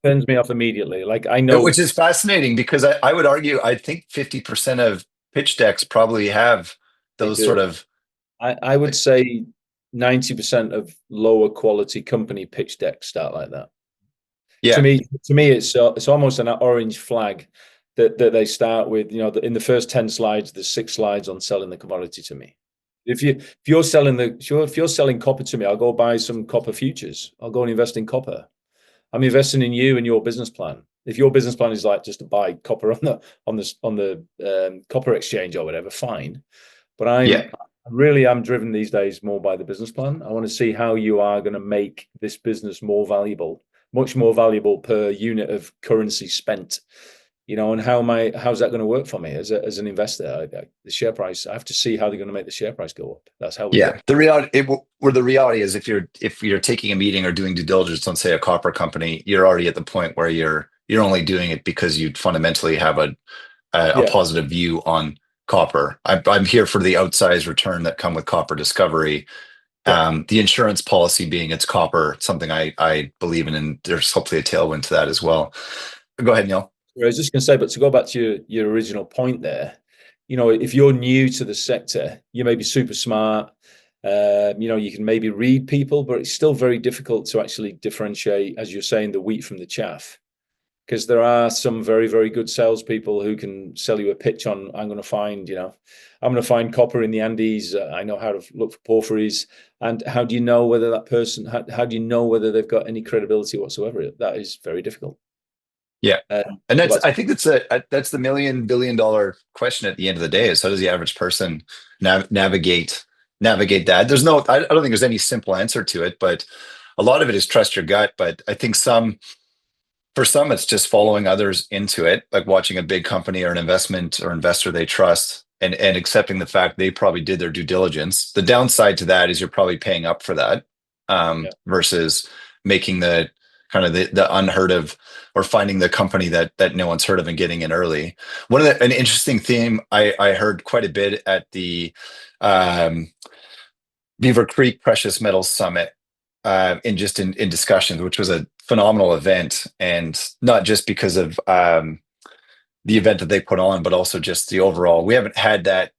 turns me off immediately. Like, I know, which is fascinating, because I would argue, I think 50% of pitch decks probably have those sort of. I would say 90% of lower quality company pitch decks start like that. Yeah. To me, it's almost an orange flag that they start with. In the first 10 slides, there's 6 slides on selling the commodity to me. If you're selling copper to me, I'll go buy some copper futures. I'll go and invest in copper. I'm investing in you and your business plan. If your business plan is like just to buy copper on the copper exchange or whatever, fine. But I'm driven these days more by the business plan. I want to see how you are going to make this business more valuable, much more valuable per unit of currency spent. And how's that going to work for me as an investor? The share price, I have to see how they're going to make the share price go up. That's how we Yeah, work. the reality is, if you're taking a meeting or doing due diligence on, say, a copper company, you're already at the point where you're only doing it because you fundamentally have a Yeah. positive view on copper. I'm here for the outsized return that come with copper discovery. The insurance policy being it's copper, something I believe in, and there's hopefully a tailwind to that as well. Go ahead, Neil. I was just going to say, but to go back to your original point there, if you're new to the sector, you may be super smart. You can maybe read people, but it's still very difficult to actually differentiate, as you're saying, the wheat from the chaff. Because there are some very, very good salespeople who can sell you a pitch on, I'm going to find copper in the Andes. I know how to look for porphyries. And how do you know whether that person, how do you know whether they've got any credibility whatsoever? That is very difficult. Yeah. And I think that's the $1 million billion question at the end of the day, is how does the average person navigate that? There's no, I don't think there's any simple answer to it, but a lot of it is trust your gut. But I think for some, it's just following others into it, like watching a big company or an investment or investor they trust, and accepting the fact they probably did their due diligence. The downside to that is you're probably paying up for that, versus making the kind of the unheard of, or finding the company that no one's heard of and getting in early. An interesting theme I heard quite a bit at the Beaver Creek Precious Metals Summit, in discussions, which was a phenomenal event, and not just because of the event that they put on, but also just the overall. We haven't had that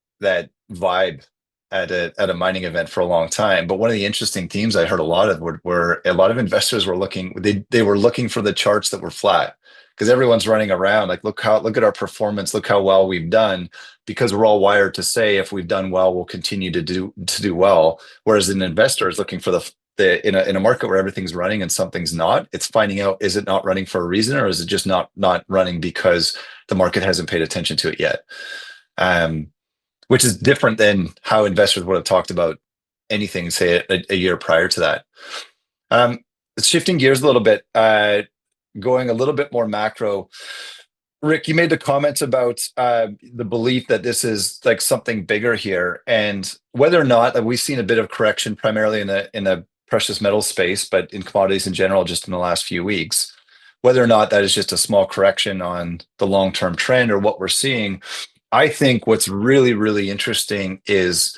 vibe at a mining event for a long time. But one of the interesting themes I heard a lot of were a lot of investors were looking. They were looking for the charts that were flat, because everyone's running around like, look at our performance, look how well we've done, because we're all wired to say if we've done well, we'll continue to do well. Whereas an investor is looking for in a market where everything's running and something's not, it's finding out, is it not running for a reason, or is it just not running because the market hasn't paid attention to it yet? Which is different than how investors would have talked about anything, say, a year prior to that. Shifting gears a little bit, going a little bit more macro. Rick, you made the comments about the belief that this is like something bigger here, and whether or not that we've seen a bit of correction, primarily in the precious metal space, but in commodities in general, just in the last few weeks. Whether or not that is just a small correction on the long-term trend or what we're seeing, I think what's really, really interesting is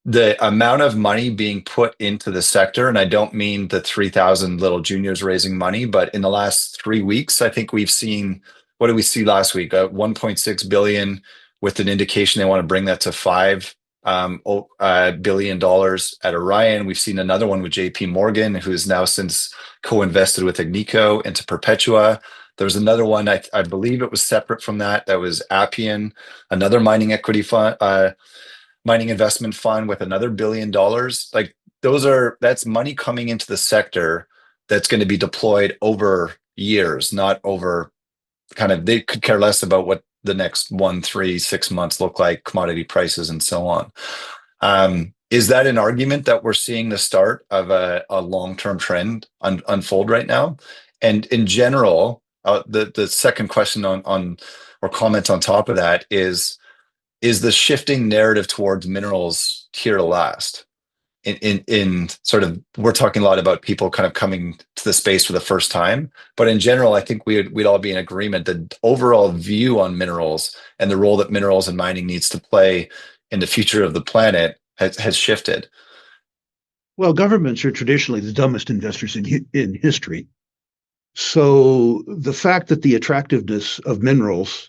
the amount of money being put into the sector. And I don't mean the 3,000 little juniors raising money, but in the last 3 weeks, I think we've seen, what did we see last week? 1.6 billion, with an indication they want to bring that to $5 billion at Orion. We've seen another one with JP Morgan, who's now since co-invested with Agnico into Perpetua. There was another one, I believe it was separate from that was Appian, another mining equity fund, mining investment fund with another $1 billion. Like that's money coming into the sector that's going to be deployed over years, not over they could care less about what the next 1, 3, 6 months look like, commodity prices and so on. Is that an argument that we're seeing the start of a long-term trend unfold right now? And in general, the second question on or comment on top of that is the shifting narrative towards minerals here to last? In sort of, we're talking a lot about people kind of coming to the space for the first time, but in general, I think we'd all be in agreement that overall view on minerals and the role that minerals and mining needs to play in the future of the planet has shifted. Well, governments are traditionally the dumbest investors in history. So the fact that the attractiveness of minerals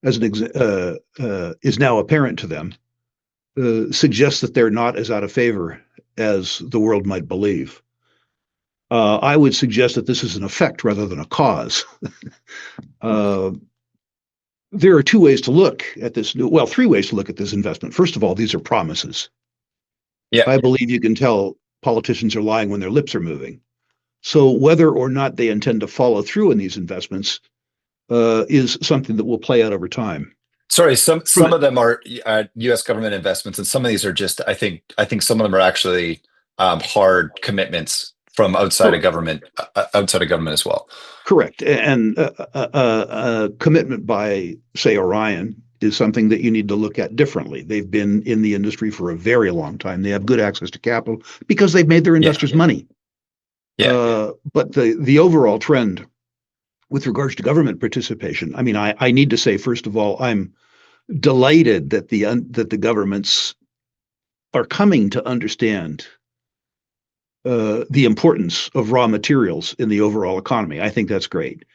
as is now apparent to them suggests that they're not as out of favor as the world might believe. I would suggest that this is an effect rather than a cause. There are 2 ways to look at this. Well, 3 ways to look at this investment. First of all, these are promises. Yeah, I believe you can tell politicians are lying when their lips are moving. So whether or not they intend to follow through in these investments is something that will play out over time. Sorry, some of them are U.S. government investments, and some of these are just, I think some of them are actually hard commitments from outside of Correct. government, as well. Correct. And a commitment by, say, Orion is something that you need to look at differently. They've been in the industry for a very long time. They have good access to capital because they've made their investors money. But the overall trend with regards to government participation, I mean, I need to say, first of all, I'm delighted that the governments are coming to understand the importance of raw materials in the overall economy. I think that's great.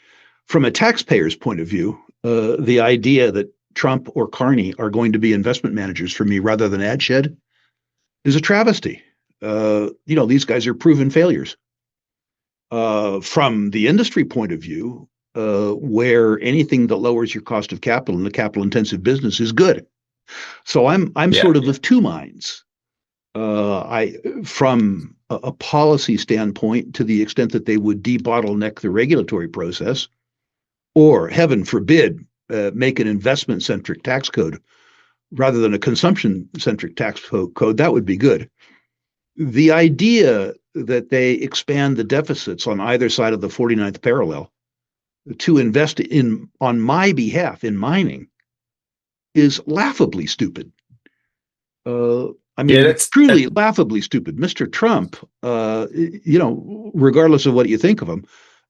From a taxpayer's point of view, the idea that Trump or Carney are going to be investment managers for me rather than Adshead is a travesty. These guys are proven failures. From the industry point of view, where anything that lowers your cost of capital in a capital-intensive business is good. So I'm sort of two minds. From a policy standpoint, to the extent that they would debottleneck the regulatory process, or heaven forbid, make an investment-centric tax code rather than a consumption-centric tax code, that would be good. The idea that they expand the deficits on either side of the 49th parallel to invest on my behalf in mining is laughably stupid. Truly laughably stupid. Mr. Trump, regardless of what you think of him,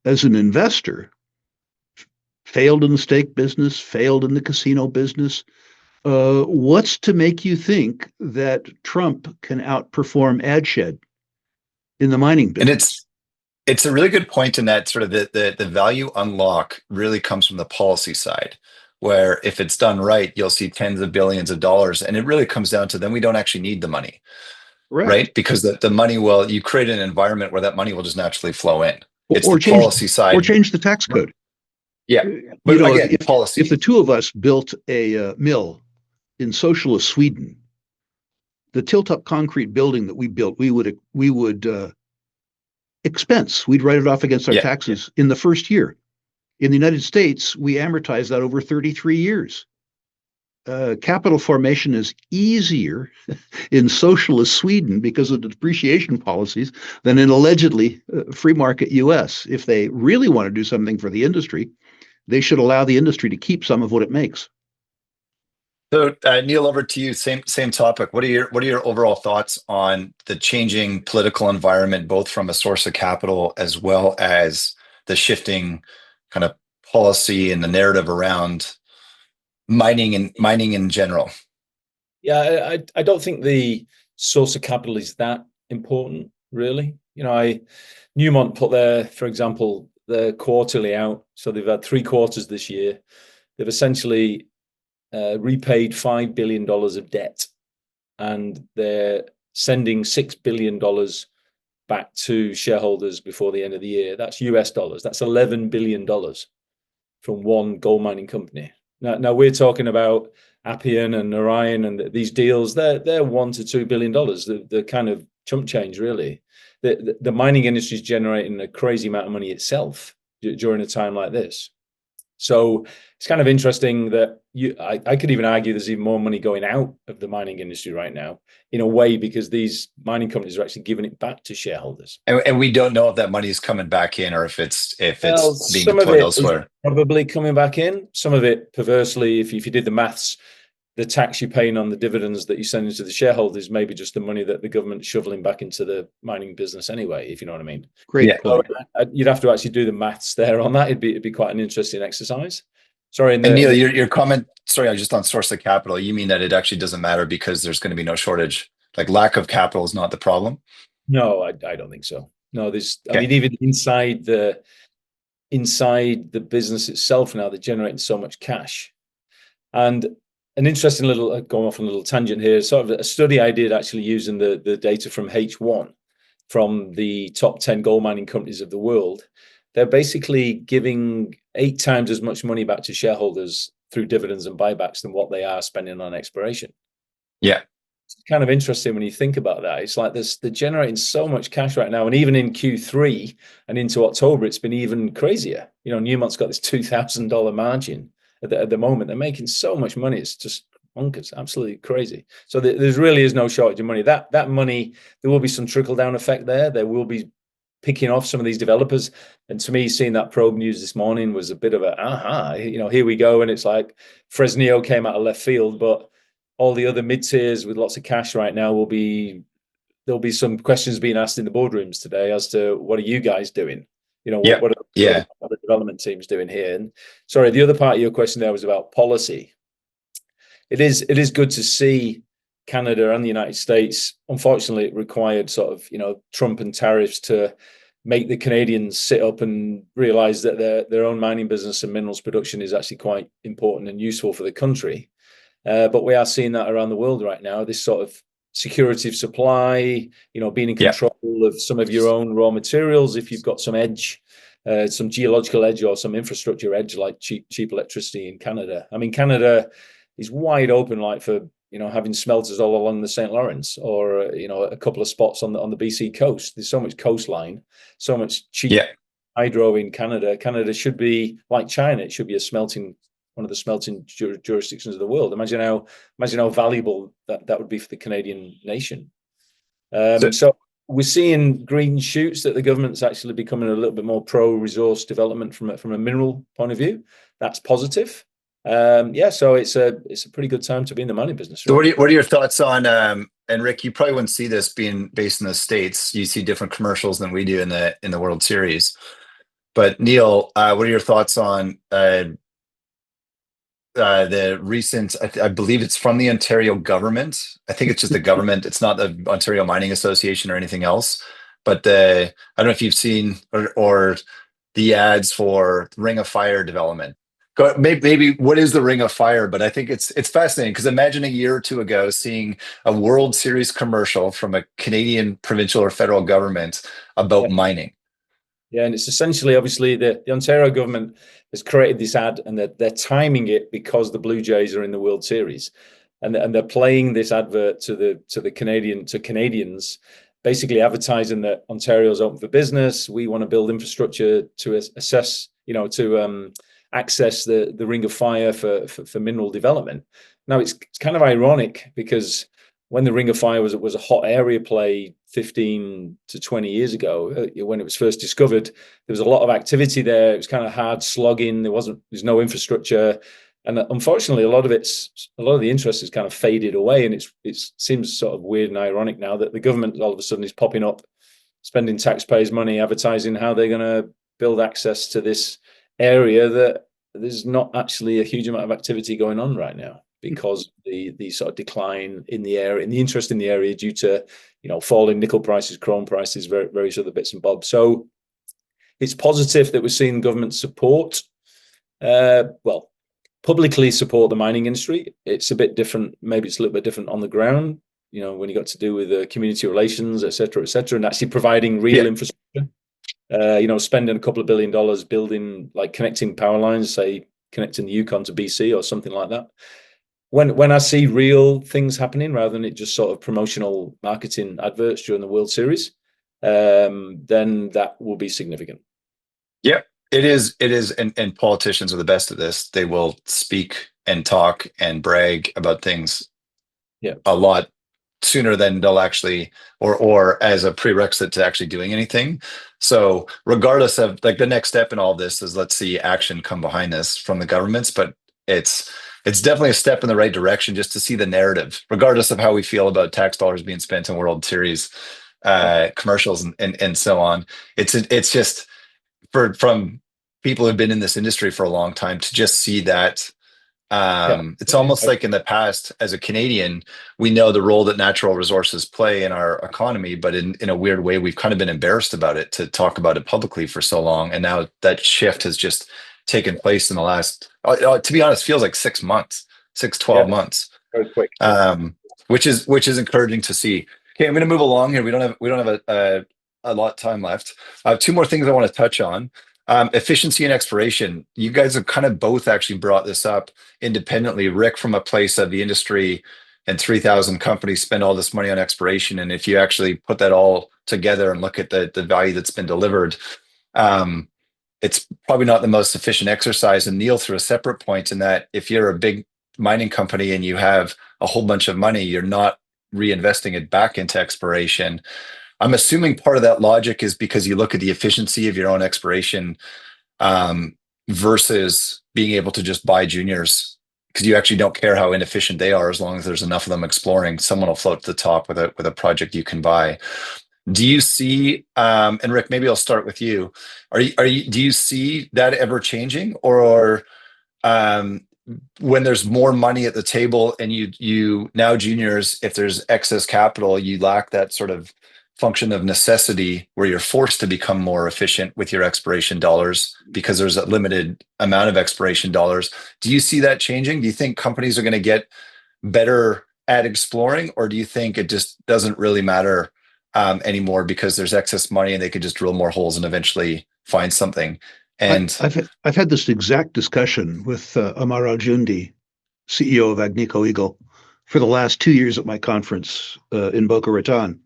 as an investor, failed in the stake business, failed in the casino business. What's to make you think that Trump can outperform Adshead in the mining business? And it's a really good point in that sort of the value unlock really comes from the policy side, where if it's done right, you'll see tens of billions of dollars. And it really comes down to then we don't actually need the money, right? Because the money you create an environment where that money will just naturally flow in. It's the policy side. Or change the tax code. Yeah. But again, policy. If the two of us built a mill in socialist Sweden, the tilt-up concrete building that we built, we would expense. We'd write it off against our taxes in the first year. In the United States, we amortize that over 33 years. Capital formation is easier in socialist Sweden because of the depreciation policies than in allegedly free market US. If they really want to do something for the industry, they should allow the industry to keep some of what it makes. So Neil, over to you. Same topic. What are your overall thoughts on the changing political environment, both from a source of capital as well as the shifting kind of policy and the narrative around mining in general? Yeah, I don't think the source of capital is that important, really. Newmont put for example, their quarterly out. So they've had 3 quarters this year. They've essentially repaid $5 billion of debt, and they're sending $6 billion back to shareholders before the end of the year. That's US dollars. That's $11 billion from one gold mining company. Now we're talking about Appian and Orion and these deals. They're $1 to $2 billion. The kind of chump change, really. The mining industry is generating a crazy amount of money itself during a time like this. So it's kind of interesting that I could even argue there's even more money going out of the mining industry right now, in a way, because these mining companies are actually giving it back to shareholders. And we don't know if that money is coming back in or if it's being deployed elsewhere. Probably coming back in. Some of it, perversely, if you did the maths, the tax you're paying on the dividends that you send into the shareholders, maybe just the money that the government's shoveling back into the mining business anyway, if you know what I mean. Great point. You'd have to actually do the maths there on that. It'd be quite an interesting exercise. Sorry. And Neil, your comment, sorry, just on source of capital, you mean that it actually doesn't matter because there's going to be no shortage? Like lack of capital is not the problem? No, I don't think so. No, I mean, even inside the business itself now, they're generating so much cash. And an interesting going off on a little tangent here, sort of a study I did actually using the data from H1 from the top 10 gold mining companies of the world. They're basically giving 8 times as much money back to shareholders through dividends and buybacks than what they are spending on exploration. Yeah. It's kind of interesting when you think about that. It's like they're generating so much cash right now. And even in Q3 and into October, it's been even crazier. Newmont's got this $2,000 margin at the moment. They're making so much money. It's just bonkers, absolutely crazy. So there really is no shortage of money. That money, there will be some trickle down effect there. There will be picking off some of these developers. And to me, seeing that probe news this morning was a bit of here we go. And it's like Fresnillo came out of left field, but all the other mid-tiers with lots of cash right now there'll be some questions being asked in the boardrooms today as to what are you guys doing? What are the development teams doing here? And sorry, the other part of your question there was about policy. It is good to see Canada and the United States. Unfortunately, it required sort of, Trump and tariffs to make the Canadians sit up and realize that their own mining business and minerals production is actually quite important and useful for the country. But we are seeing that around the world right now, this sort of security of supply, being in control of some of your own raw materials. If you've got some edge, some geological edge or some infrastructure edge, like cheap electricity in Canada. I mean, Canada is wide open, like for, having smelters all along the St. Lawrence or, a couple of spots on the BC coast. There's so much coastline, so much cheap hydro in Canada. Canada should be like China. It should be one of the smelting jurisdictions of the world. Imagine how valuable that would be for the Canadian nation. So we're seeing green shoots that the government's actually becoming a little bit more pro-resource development from a mineral point of view. That's positive. So it's a pretty good time to be in the mining business. Right? So what are your thoughts on, and Rick, you probably wouldn't see this being based in the States. You see different commercials than we do in the World Series. But Neil, what are your thoughts on the recent, I believe it's from the Ontario government. I think it's just the government. It's not the Ontario Mining Association or anything else. But I don't know if you've seen or the ads for Ring of Fire development. Maybe what is the Ring of Fire? But I think it's fascinating because imagine a year or two ago seeing a World Series commercial from a Canadian provincial or federal government about mining. Yeah, and it's essentially, obviously, the Ontario government has created this ad, and they're timing it because the Blue Jays are in the World Series, and they're playing this advert to Canadians, basically advertising that Ontario's open for business. We want to build infrastructure to access the Ring of Fire for mineral development. Now it's kind of ironic because when the Ring of Fire was a hot area play 15 to 20 years ago, when it was first discovered, there was a lot of activity there. It was kind of hard slogging. There's no infrastructure. And unfortunately, a lot of the interest has kind of faded away. And it seems sort of weird and ironic now that the government all of a sudden is popping up, spending taxpayers' money, advertising how they're going to build access to this area that there's not actually a huge amount of activity going on right now, because the sort of decline in the area, in the interest in the area due to, falling nickel prices, chrome prices, various other bits and bobs. So it's positive that we're seeing government support, publicly support the mining industry. It's a bit different. Maybe it's a little bit different on the ground, when you got to do with community relations, et cetera, and actually providing real infrastructure. Spending a couple of $1 billion building, like connecting power lines, say connecting the Yukon to BC or something like that. When I see real things happening rather than it just sort of promotional marketing adverts during the World Series, then that will be significant. Yeah, it is. And politicians are the best at this. They will speak and talk and brag about things a lot sooner than they'll actually, or as a prerequisite to actually doing anything. So regardless of, like, the next step in all this is, let's see action come behind this from the governments, but it's definitely a step in the right direction just to see the narrative, regardless of how we feel about tax dollars being spent in World Series commercials and so on. It's just from people who've been in this industry for a long time to just see that. It's almost like in the past, as a Canadian, we know the role that natural resources play in our economy, but in a weird way, we've kind of been embarrassed about it to talk about it publicly for so long. And now that shift has just taken place in the last, to be honest, feels like 6 months, 12 months, very quick, which is encouraging to see. Okay, I'm going to move along here. We don't have a lot of time left. I have two more things I want to touch on. Efficiency and exploration. You guys have kind of both actually brought this up independently. Rick, from a place of the industry and 3,000 companies spend all this money on exploration. And if you actually put that all together and look at the value that's been delivered, it's probably not the most efficient exercise. And Neil, through a separate point, in that if you're a big mining company and you have a whole bunch of money, you're not reinvesting it back into exploration. I'm assuming part of that logic is because you look at the efficiency of your own exploration versus being able to just buy juniors, because you actually don't care how inefficient they are as long as there's enough of them exploring. Someone will float to the top with a project you can buy. Do you see, and Rick, maybe I'll start with you. Do you see that ever changing, or when there's more money at the table and you now juniors, if there's excess capital, you lack that sort of function of necessity where you're forced to become more efficient with your exploration dollars because there's a limited amount of exploration dollars. Do you see that changing? Do you think companies are going to get better at exploring, or do you think it just doesn't really matter anymore because there's excess money and they could just drill more holes and eventually find something? And I've had this exact discussion with Amar Al-Jundi, CEO of Agnico Eagle, for the last 2 years at my conference in Boca Raton.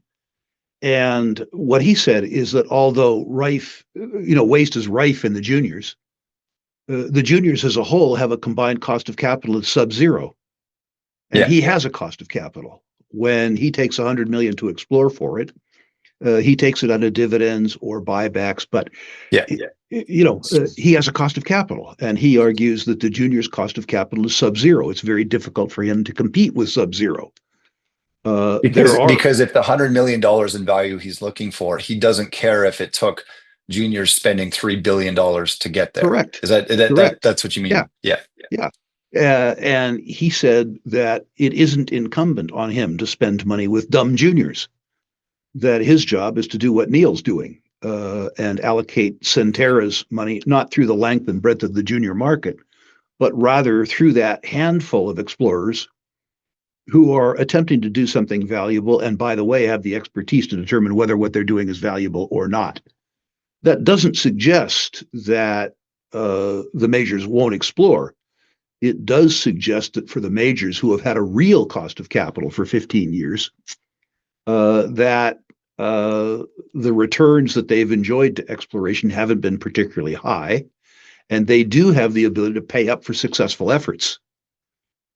And what he said is that although waste is rife in the juniors as a whole have a combined cost of capital of sub-zero. And he has a cost of capital. When he takes $100 million to explore for it, he takes it out of dividends or buybacks, but he has a cost of capital, and he argues that the junior's cost of capital is sub-zero. It's very difficult for him to compete with sub-zero. Because if the $100 million in value he's looking for, he doesn't care if it took juniors spending $3 billion to get there. Correct. Is that Correct. That's what you mean? Yeah. And he said that it isn't incumbent on him to spend money with dumb juniors, that his job is to do what Neil's doing and allocate Centerra's money, not through the length and breadth of the junior market, but rather through that handful of explorers who are attempting to do something valuable and, by the way, have the expertise to determine whether what they're doing is valuable or not. That doesn't suggest that the majors won't explore. It does suggest that for the majors who have had a real cost of capital for 15 years, that the returns that they've enjoyed to exploration haven't been particularly high, and they do have the ability to pay up for successful efforts.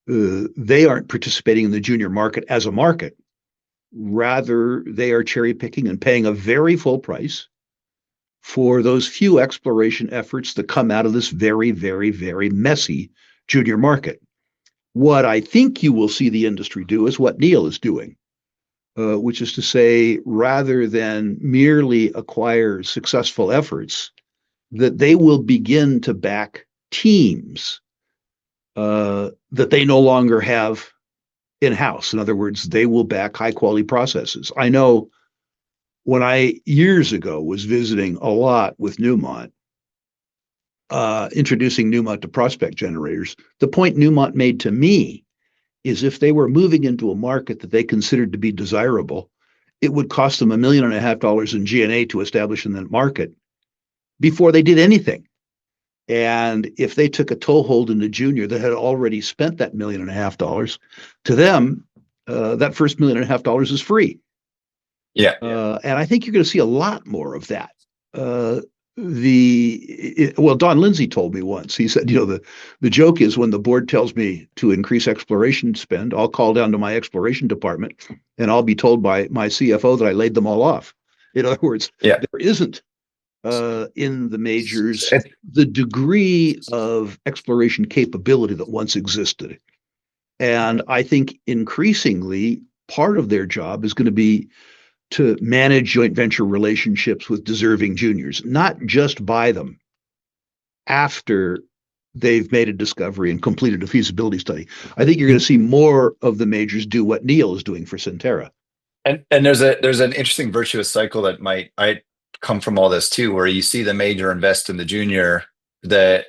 They aren't participating in the junior market as a market. Rather, they are cherry picking and paying a very full price for those few exploration efforts that come out of this very, very, very messy junior market. What I think you will see the industry do is what Neil is doing, which is to say, rather than merely acquire successful efforts, that they will begin to back teams that they no longer have in-house. In other words, they will back high-quality processes. I know when I, years ago, was visiting a lot with Newmont, introducing Newmont to prospect generators, the point Newmont made to me is if they were moving into a market that they considered to be desirable, it would cost them $1.5 million in G&A to establish in that market before they did anything. And if they took a toehold in the junior that had already spent that $1.5 million, to them, that first $1.5 million is free. And I think you're going to see a lot more of that. Don Lindsay told me once, he said, the joke is when the board tells me to increase exploration spend, I'll call down to my exploration department and I'll be told by my CFO that I laid them all off. In other words, there isn't in the majors the degree of exploration capability that once existed. And I think increasingly part of their job is going to be to manage joint venture relationships with deserving juniors, not just buy them after they've made a discovery and completed a feasibility study. I think you're going to see more of the majors do what Neil is doing for Centerra. And there's an interesting virtuous cycle that might come from all this too, where you see the major invest in the junior, that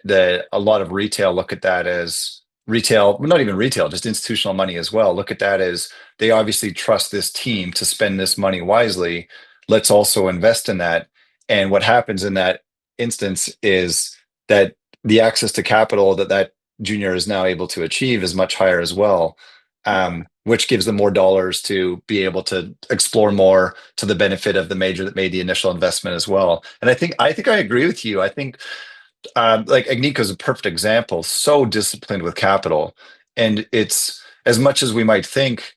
a lot of retail look at that as retail, not even retail, just institutional money as well. Look at that as they obviously trust this team to spend this money wisely. Let's also invest in that. And what happens in that instance is that the access to capital that junior is now able to achieve is much higher as well, which gives them more dollars to be able to explore more to the benefit of the major that made the initial investment as well. And I think I agree with you. I think like Agnico is a perfect example, so disciplined with capital. And it's, as much as we might think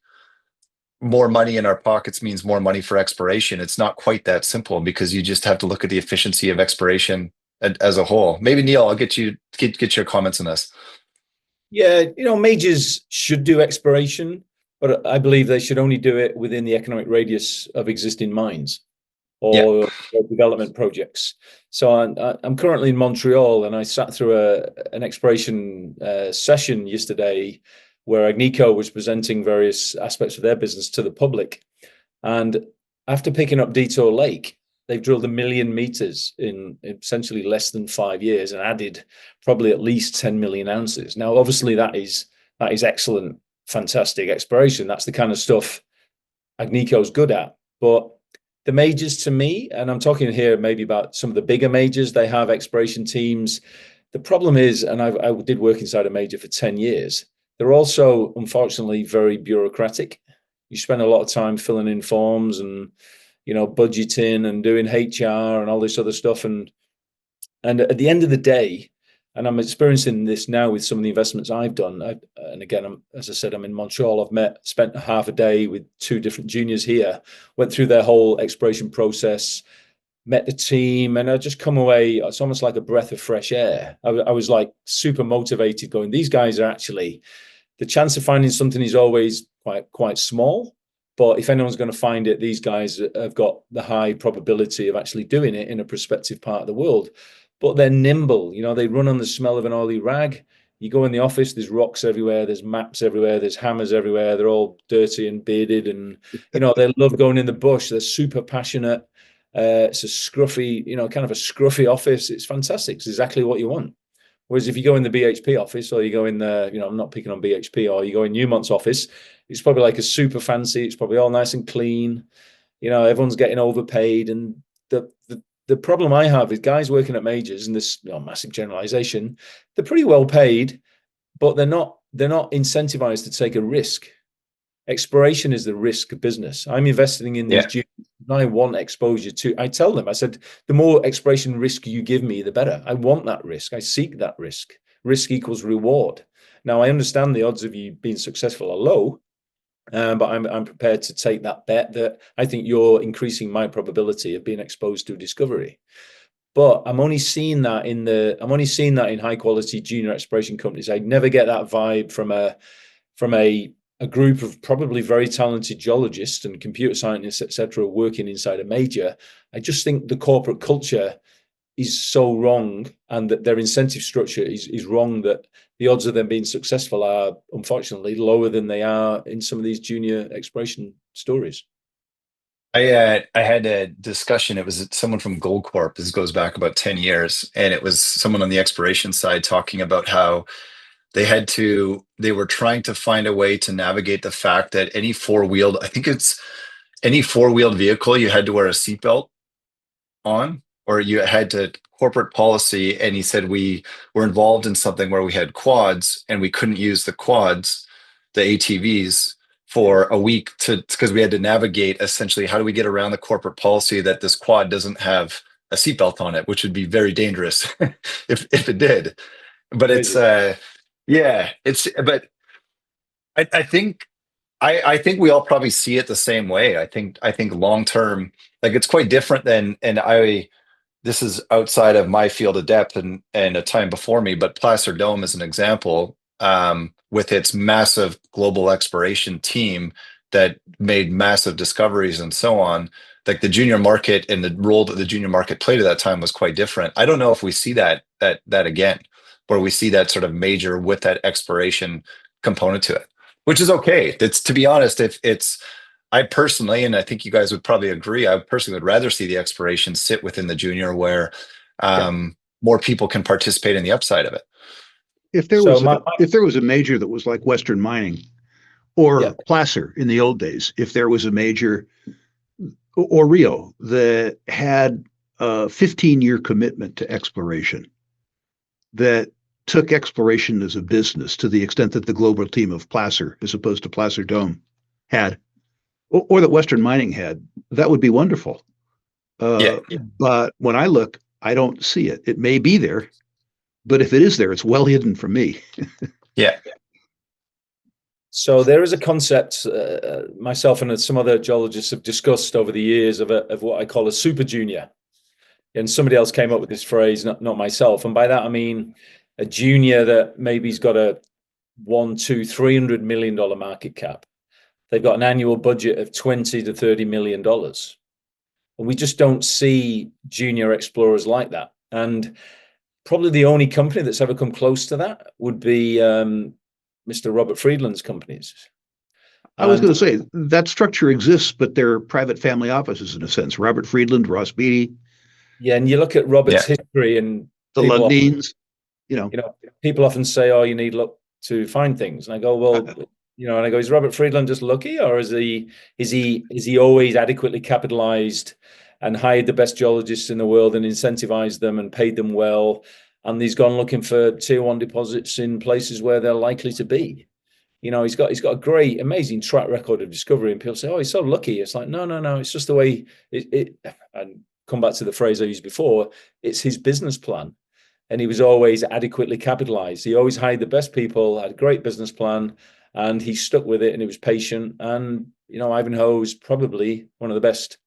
more money in our pockets means more money for exploration. It's not quite that simple because you just have to look at the efficiency of exploration as a whole. Maybe Neil, I'll get your comments on this. Yeah, majors should do exploration, but I believe they should only do it within the economic radius of existing mines Yeah. or development projects. So I'm currently in Montreal, and I sat through an exploration session yesterday where Agnico was presenting various aspects of their business to the public. And after picking up Detour Lake, they've drilled 1 million meters in essentially less than 5 years and added probably at least 10 million ounces. Now, obviously, that is excellent, fantastic exploration. That's the kind of stuff Agnico's good at. But the majors, to me, and I'm talking here maybe about some of the bigger majors, they have exploration teams. The problem is, and I did work inside a major for 10 years, they're also, unfortunately, very bureaucratic. You spend a lot of time filling in forms and budgeting and doing HR and all this other stuff. And at the end of the day, and I'm experiencing this now with some of the investments I've done. And again, as I said, I'm in Montreal. I've spent half a day with 2 different juniors here, went through their whole exploration process, met the team, and I just come away. It's almost like a breath of fresh air. I was like super motivated going, these guys are actually, the chance of finding something is always quite small. But if anyone's going to find it, these guys have got the high probability of actually doing it in a prospective part of the world. But they're nimble. They run on the smell of an oily rag. You go in the office, there's rocks everywhere, there's maps everywhere, there's hammers everywhere. They're all dirty and bearded, and they love going in the bush. They're super passionate. It's a scruffy, kind of a scruffy office. It's fantastic. It's exactly what you want. Whereas if you go in the BHP office, or you go in the, I'm not picking on BHP, or you go in Newmont's office, it's probably like a super fancy. It's probably all nice and clean. Everyone's getting overpaid. And the problem I have is guys working at majors, and this massive generalization, they're pretty well paid, but they're not incentivized to take a risk. Exploration is the risk business. I'm investing in these juniors. I want exposure to. I tell them, I said, the more exploration risk you give me, the better. I want that risk. I seek that risk. Risk equals reward. Now, I understand the odds of you being successful are low, but I'm prepared to take that bet that I think you're increasing my probability of being exposed to a discovery. But I'm only seeing that in high quality junior exploration companies. I never get that vibe from a group of probably very talented geologists and computer scientists, etc., working inside a major. I just think the corporate culture is so wrong, and that their incentive structure is wrong, that the odds of them being successful are unfortunately lower than they are in some of these junior exploration stories. I had a discussion. It was someone from Goldcorp. This goes back about 10 years. And it was someone on the exploration side talking about how they were trying to find a way to navigate the fact that any four-wheeled vehicle, you had to wear a seatbelt on, or you had to corporate policy. And he said, we were involved in something where we had quads and we couldn't use the quads, the ATVs, for a week because we had to navigate essentially how do we get around the corporate policy that this quad doesn't have a seatbelt on it, which would be very dangerous if it did. But it's but I think we all probably see it the same way. I think long term, like, it's quite different than, this is outside of my field of depth and a time before me, but Placer Dome is an example, with its massive global exploration team that made massive discoveries and so on. Like, the junior market and the role that the junior market played at that time was quite different. I don't know if we see that again, where we see that sort of major with that exploration component to it, which is okay. It's, to be honest, I personally, and I think you guys would probably agree, I personally would rather see the exploration sit within the junior, where more people can participate in the upside of it. If there was a major that was like Western Mining or Placer in the old days, if there was a major, or Rio, that had a 15-year commitment to exploration, that took exploration as a business to the extent that the global team of Placer, as opposed to Placer Dome, had, or that Western Mining had, that would be wonderful. But when I look, I don't see it. It may be there, but if it is there, it's well hidden from me. Yeah. So there is a concept myself and some other geologists have discussed over the years of what I call a super junior. And somebody else came up with this phrase, not myself. And by that, I mean a junior that maybe's got a $100-300 million market cap. They've got an annual budget of $20 to $30 million. And we just don't see junior explorers like that. And probably the only company that's ever come close to that would be Mr. Robert Friedland's companies. I was going to say that structure exists, but they're private family offices in a sense. Robert Friedland, Ross Beatty. Yeah, and you look at Robert's history, and the Lundins. People often say, "Oh, you need luck to find things," and I go, "Well, and I go, is Robert Friedland just lucky, or is he always adequately capitalized and hired the best geologists in the world and incentivized them and paid them well, and he's gone looking for tier one deposits in places where they're likely to be?" He's got a great, amazing track record of discovery, and people say, "Oh, he's so lucky." It's like, no, it's just the way it and come back to the phrase I used before, it's his business plan. And he was always adequately capitalized. He always hired the best people, had a great business plan, and he stuck with it, and he was patient. And, Ivanhoe is probably one of the best,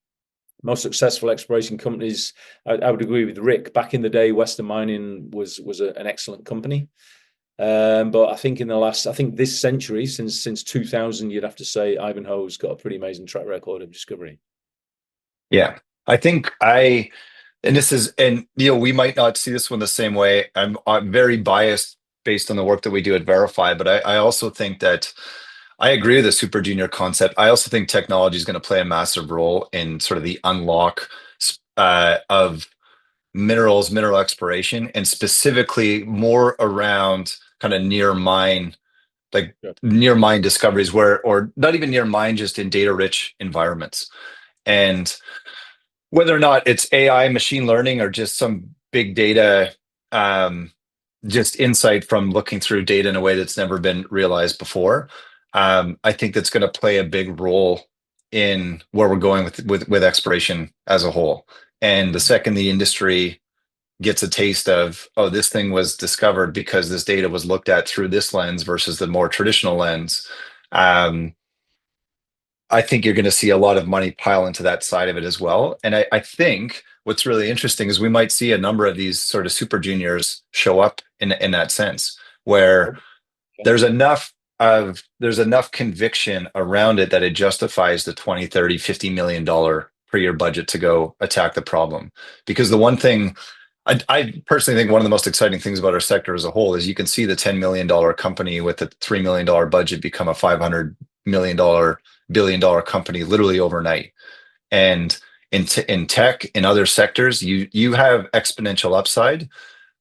most successful exploration companies. I would agree with Rick. Back in the day, Western Mining was an excellent company. But I think this century, since 2000, you'd have to say Ivanhoe's got a pretty amazing track record of discovery. Yeah, I think we might not see this one the same way. I'm very biased based on the work that we do at Verify, but I also think that I agree with the super junior concept. I also think technology is going to play a massive role in sort of the unlock of mineral exploration, and specifically more around kind of near mine discoveries, or not even near mine, just in data rich environments. And whether or not it's AI, machine learning, or just some big data, just insight from looking through data in a way that's never been realized before, I think that's going to play a big role in where we're going with exploration as a whole. And the second the industry gets a taste of, oh, this thing was discovered because this data was looked at through this lens versus the more traditional lens, I think you're going to see a lot of money pile into that side of it as well. And I think what's really interesting is we might see a number of these sort of super juniors show up in that sense, where there's enough conviction around it that it justifies the 20, 30, $50 million per year budget to go attack the problem. Because the one thing I personally think one of the most exciting things about our sector as a whole is you can see the $10 million company with a $3 million budget become a $500 million billion company literally overnight. And in tech, in other sectors, you have exponential upside,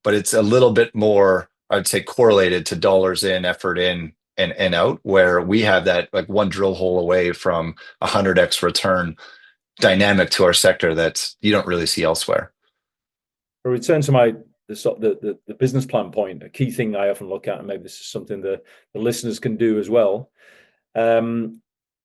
but it's a little bit more, I'd say, correlated to dollars in, effort in, and out, where we have that like one drill hole away from 100x return dynamic to our sector that you don't really see elsewhere. I'll return to the business plan point. A key thing I often look at, and maybe this is something the listeners can do as well.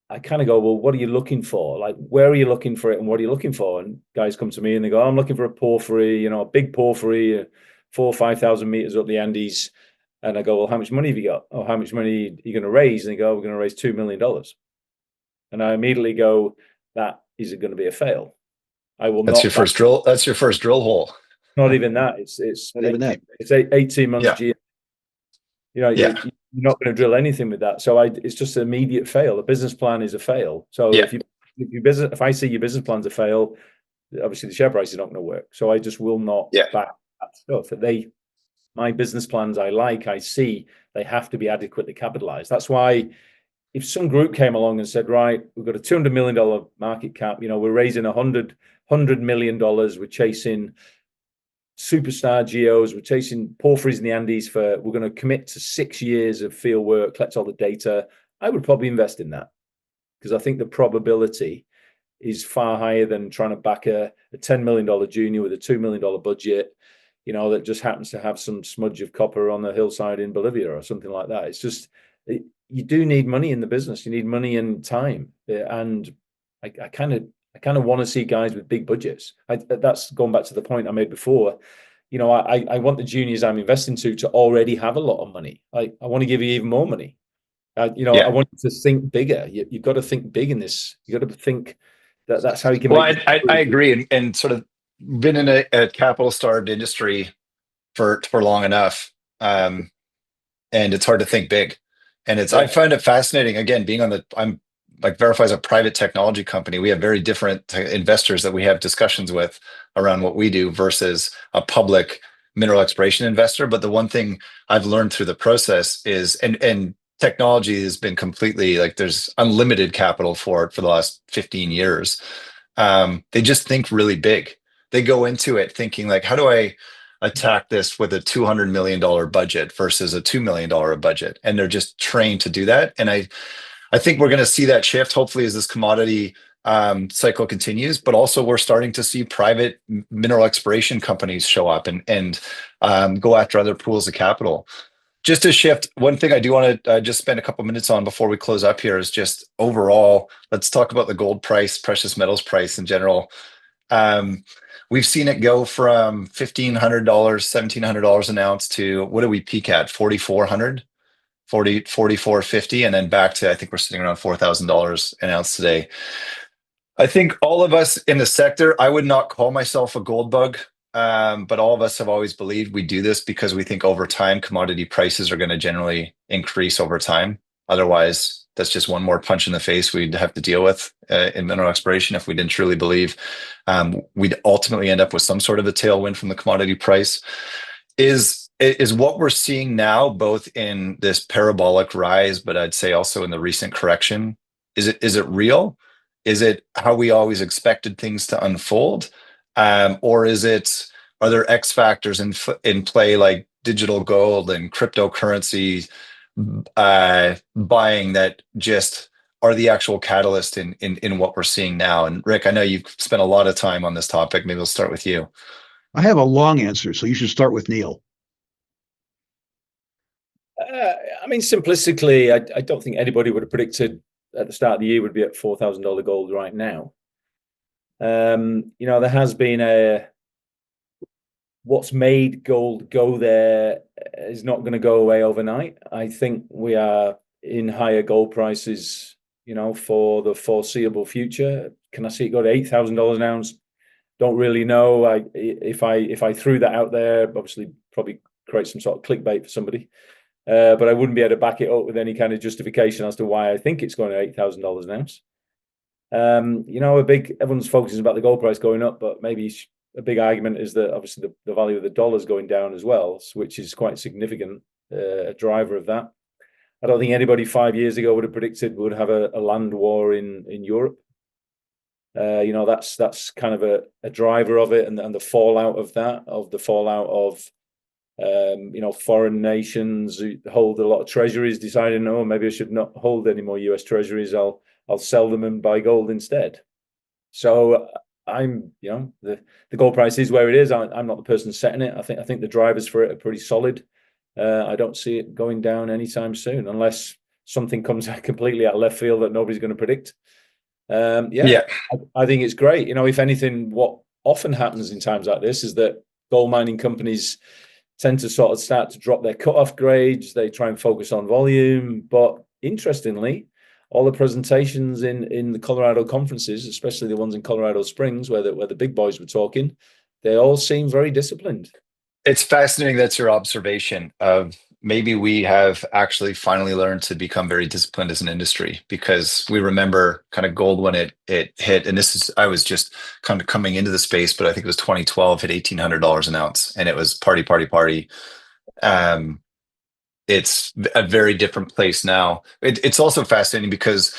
I kind of go, well, what are you looking for? Like, where are you looking for it, and what are you looking for? And guys come to me and they go, I'm looking for a porphyry, a big porphyry, 4,000 or 5,000 meters up the Andes. And I go, well, how much money have you got? Oh, how much money are you going to raise? And they go, we're going to raise $2 million. And I immediately go, that is going to be a fail. I will. That's your first drill. That's your first drill hole. Not even that. It's not even that. It's 18 months. Yeah. You're not going to drill anything with that. So it's just an immediate fail. The business plan is a fail. So if I see your business plan's a fail, obviously the share price is not going to work. So I just will not back that stuff. My business plans I see, they have to be adequately capitalized. That's why if some group came along and said, right, we've got a $200 million market cap, we're raising $100 million, we're chasing superstar geos, we're chasing porphyries in the Andes we're going to commit to 6 years of field work, collect all the data, I would probably invest in that, because I think the probability is far higher than trying to back a $10 million junior with a $2 million budget, that just happens to have some smudge of copper on the hillside in Bolivia or something like that. It's just, you do need money in the business. You need money and time. And I kind of want to see guys with big budgets. That's going back to the point I made before. I want the juniors I'm investing to already have a lot of money. I want to give you even more money. I Yeah. want you to think bigger. You've got to think big in this. You've got to think that's how you can Well, make. I agree, and sort of been in a capital starved industry for long enough, and it's hard to think big. And I find it fascinating. Again, being on I'm like Verify is a private technology company. We have very different investors that we have discussions with around what we do versus a public mineral exploration investor. But the one thing I've learned through the process is, and technology has been completely like there's unlimited capital for it for the last 15 years. They just think really big. They go into it thinking like, how do I attack this with a $200 million budget versus a $2 million budget? And they're just trained to do that. And I think we're going to see that shift hopefully as this commodity cycle continues, but also we're starting to see private mineral exploration companies show up and go after other pools of capital. Just to shift, one thing I do want to just spend a couple minutes on before we close up here is just overall, let's talk about the gold price, precious metals price in general. We've seen it go from $1,500, $1,700 an ounce to what do we peak at? 4,400, 4,450, and then back to, I think we're sitting around $4,000 an ounce today. I think all of us in the sector, I would not call myself a gold bug. But all of us have always believed we do this because we think over time commodity prices are going to generally increase over time. Otherwise, that's just one more punch in the face we'd have to deal with in mineral exploration if we didn't truly believe we'd ultimately end up with some sort of a tailwind from the commodity price. Is what we're seeing now, both in this parabolic rise, but I'd say also in the recent correction, is it real? Is it how we always expected things to unfold? Or are there X factors in play like digital gold and cryptocurrency buying that just are the actual catalyst in what we're seeing now? And Rick, I know you've spent a lot of time on this topic. Maybe we'll start with you. I have a long answer, so you should start with Neil. I mean, simplistically, I don't think anybody would have predicted at the start of the year would be at $4,000 gold right now. There has been what's made gold go there is not going to go away overnight. I think we are in higher gold prices, for the foreseeable future. Can I see it go to $8,000 an ounce? Don't really know. If I threw that out there, obviously probably create some sort of clickbait for somebody. But I wouldn't be able to back it up with any kind of justification as to why I think it's going to $8,000 an ounce. Everyone's focusing about the gold price going up, but maybe a big argument is that obviously the value of the dollar is going down as well, which is quite significant, a driver of that. I don't think anybody 5 years ago would have predicted we would have a land war in Europe. That's kind of a driver of it, and the fallout of that, foreign nations who hold a lot of treasuries deciding, no, maybe I should not hold any more US treasuries. I'll sell them and buy gold instead. So the gold price is where it is. I'm not the person setting it. I think the drivers for it are pretty solid. I don't see it going down anytime soon, unless something comes out completely out of left field that nobody's going to predict. I think it's great. If anything, what often happens in times like this is that gold mining companies tend to sort of start to drop their cutoff grades. They try and focus on volume, but interestingly, all the presentations in the Colorado conferences, especially the ones in Colorado Springs, where the big boys were talking, they all seem very disciplined. It's fascinating that's your observation of maybe we have actually finally learned to become very disciplined as an industry, because we remember kind of gold when it hit, and I was just kind of coming into the space, but I think it was 2012, hit $1,800 an ounce, and it was party. It's a very different place now. It's also fascinating because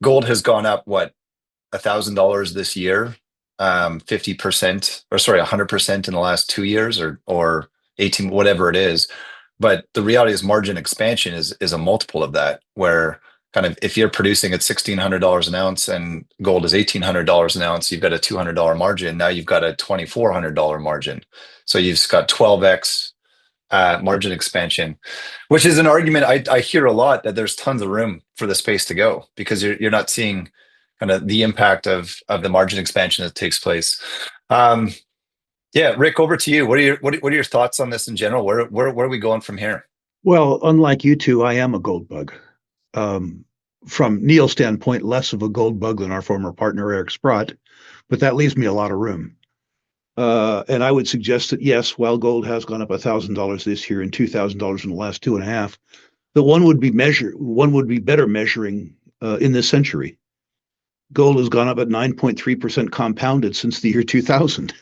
gold has gone up, $1,000 this year, 50%, or sorry, 100% in the last 2 years, or 18, whatever it is. But the reality is margin expansion is a multiple of that, where kind of if you're producing at $1,600 an ounce and gold is $1,800 an ounce, you've got a $200 margin. Now you've got a $2,400 margin. So you've got 12x margin expansion, which is an argument I hear a lot, that there's tons of room for the space to go, because you're not seeing kind of the impact of the margin expansion that takes place. Rick, over to you. What are your thoughts on this in general? Where are we going from here? Well, unlike you two, I am a gold bug. From Neil's standpoint, less of a gold bug than our former partner, Eric Sprott, but that leaves me a lot of room. And I would suggest that, yes, while gold has gone up $1,000 this year and $2,000 in the last 2.5, that one would be better measuring in this century. Gold has gone up at 9.3% compounded since the year 2000.